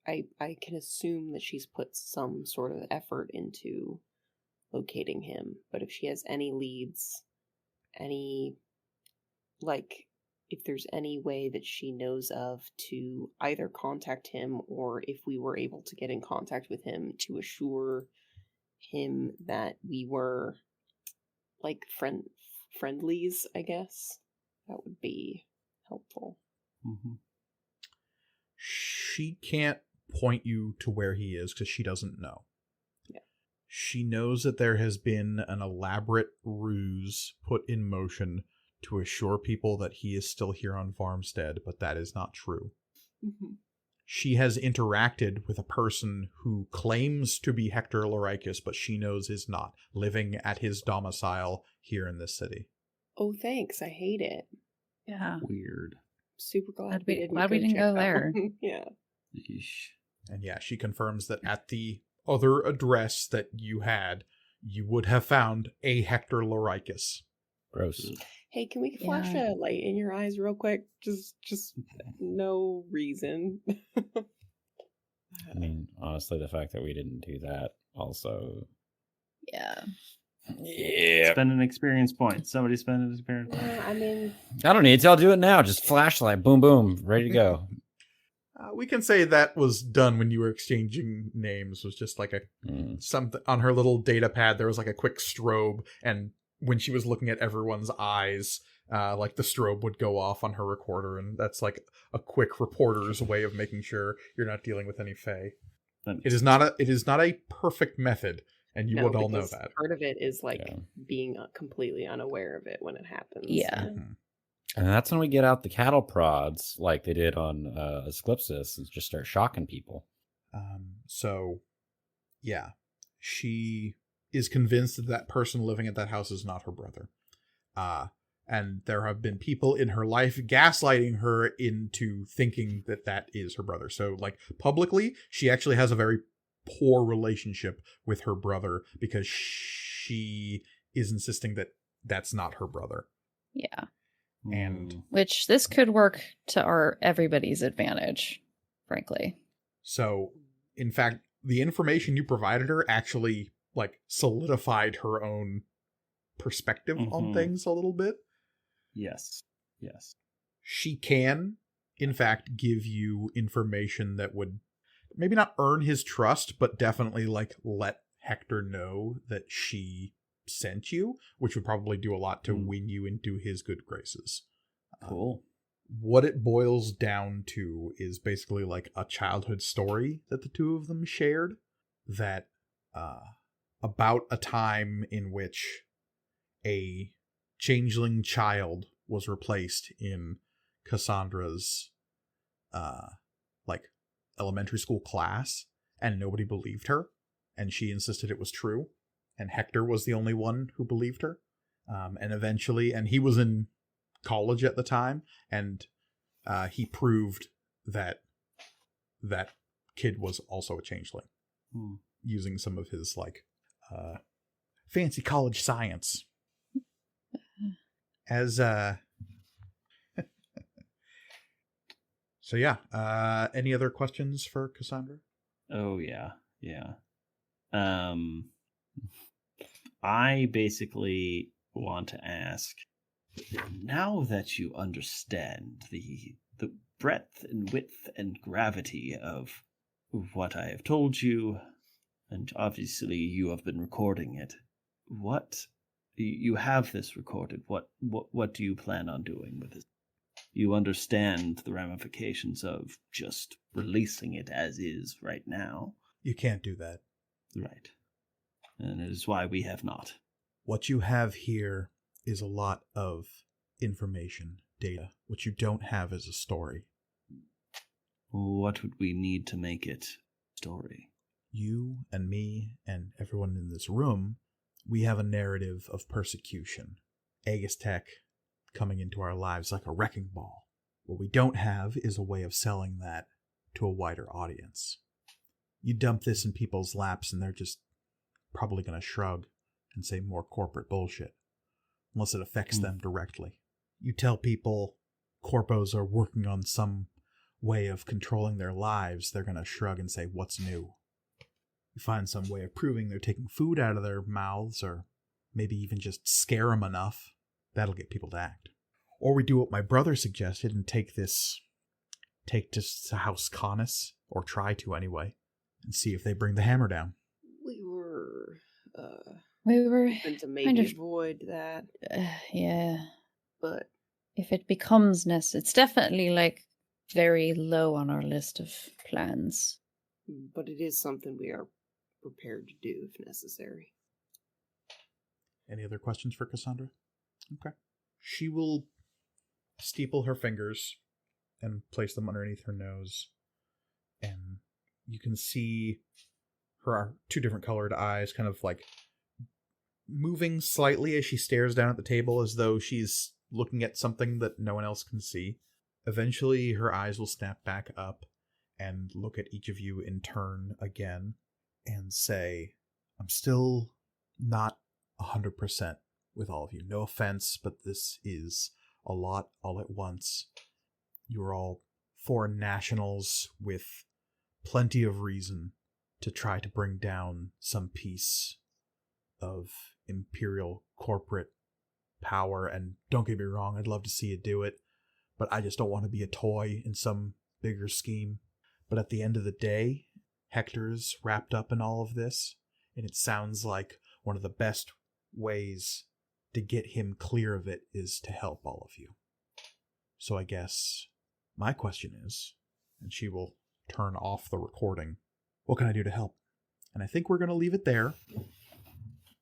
I can assume that she's put some sort of effort into locating him, but if she has any leads, if there's any way that she knows of to either contact him, or if we were able to get in contact with him to assure him that we were like friendlies, I guess that would be helpful. Mm-hmm. She can't point you to where he is because she doesn't know. Yeah. She knows that there has been an elaborate ruse put in motion to assure people that he is still here on Farmstead, but that is not true. Mm-hmm. She has interacted with a person who claims to be Hector Lorikus, but she knows is not, living at his domicile here in this city. Oh, thanks. I hate it. Yeah. Weird. Super glad Glad we didn't check go that there. one. Yeah. Yeesh. And yeah, she confirms that at the other address that you had, you would have found a Hector Lorikus. Gross. Hey, can we flash Yeah. a light in your eyes real quick? Just no reason. I mean, honestly, the fact that we didn't do that also. Yeah. Yeah. Spend an experience point. Somebody spend an experience point. Yeah, I mean, I don't need to. I'll do it now. Just flashlight. Boom, boom. Ready to go. We can say that was done when you were exchanging names. Was just like something on her little data pad. There was like a quick strobe, and when she was looking at everyone's eyes, like the strobe would go off on her recorder, and that's like a quick reporter's way of making sure you're not dealing with any fae. It is not a perfect method, and you would all know that. Part of it is like being completely unaware of it when it happens. Yeah. Mm-hmm. And that's when we get out the cattle prods like they did on Asclipsis and just start shocking people. So, yeah, she is convinced that that person living at that house is not her brother. And there have been people in her life gaslighting her into thinking that that is her brother. So, like, publicly, she actually has a very poor relationship with her brother because she is insisting that that's not her brother. Yeah. And which this could work to everybody's advantage, frankly. So, in fact, the information you provided her actually like solidified her own perspective on things a little bit. Yes. She can, in fact, give you information that would maybe not earn his trust, but definitely like let Hector know that she sent you, which would probably do a lot to win you into his good graces. Cool. What it boils down to is basically like a childhood story that the two of them shared, that about a time in which a changeling child was replaced in Cassandra's like elementary school class, and nobody believed her, and she insisted it was true, and Hector was the only one who believed her. And eventually, and he was in college at the time, and he proved that kid was also a changeling, using some of his fancy college science. As so yeah. Any other questions for Cassandra? Oh yeah. I basically want to ask, now that you understand the breadth and width and gravity of what I have told you, and obviously you have been recording it, what you have this recorded, what do you plan on doing with it? You understand the ramifications of just releasing it as is right now. You can't do that. Right. And it is why we have not. What you have here is a lot of information, data. What you don't have is a story. What would we need to make it a story? You and me and everyone in this room, we have a narrative of persecution. Aegis Tech coming into our lives like a wrecking ball. What we don't have is a way of selling that to a wider audience. You dump this in people's laps and they're just probably going to shrug and say more corporate bullshit, unless it affects them directly. You tell people corpos are working on some way of controlling their lives, they're going to shrug and say, what's new? You find some way of proving they're taking food out of their mouths, or maybe even just scare them enough, that'll get people to act. Or we do what my brother suggested and take this to House Canis, or try to anyway, and see if they bring the hammer down. We were hoping to kind of avoid that. Yeah. But if it becomes it's definitely very low on our list of plans. But it is something we are prepared to do if necessary. Any other questions for Cassandra? Okay. She will steeple her fingers and place them underneath her nose. And you can see her two different colored eyes kind of moving slightly as she stares down at the table as though she's looking at something that no one else can see. Eventually, her eyes will snap back up and look at each of you in turn again and say, I'm still not 100% with all of you. No offense, but this is a lot all at once. You're all foreign nationals with plenty of reason to try to bring down some piece of imperial corporate power. And don't get me wrong, I'd love to see you do it, but I just don't want to be a toy in some bigger scheme. But at the end of the day, Hector's wrapped up in all of this, and it sounds like one of the best ways to get him clear of it is to help all of you. So I guess my question is, and she will turn off the recording, what can I do to help? And I think we're going to leave it there.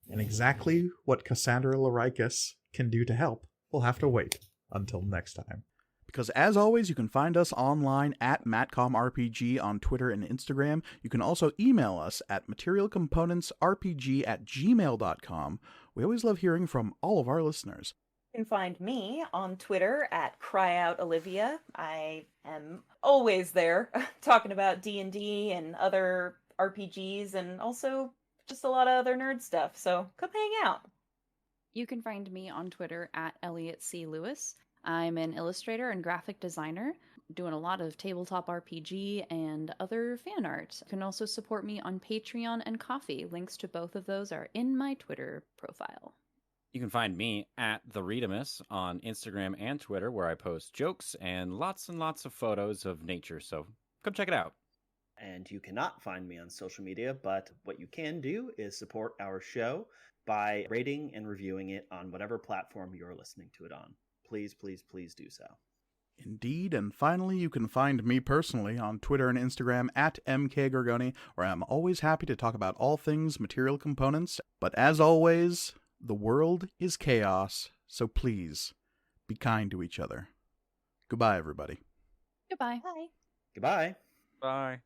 And exactly what Cassandra Lorikus can do to help, we'll have to wait until next time. Because as always, you can find us online at MatcomRPG on Twitter and Instagram. You can also email us at materialcomponentsrpg@gmail.com. We always love hearing from all of our listeners. You can find me on Twitter at CryOutOlivia. I am always there talking about D&D and other RPGs and also just a lot of other nerd stuff. So come hang out. You can find me on Twitter at Elliot C. Lewis. I'm an illustrator and graphic designer, doing a lot of tabletop RPG and other fan art. You can also support me on Patreon and Ko-fi. Links to both of those are in my Twitter profile. You can find me at The Readamus on Instagram and Twitter, where I post jokes and lots of photos of nature, so come check it out. And you cannot find me on social media, but what you can do is support our show by rating and reviewing it on whatever platform you're listening to it on. Please, please, please do so. Indeed, and finally, you can find me personally on Twitter and Instagram at MKGorgoni, where I'm always happy to talk about all things material components. But as always, the world is chaos, so please, be kind to each other. Goodbye, everybody. Goodbye. Bye. Goodbye. Bye.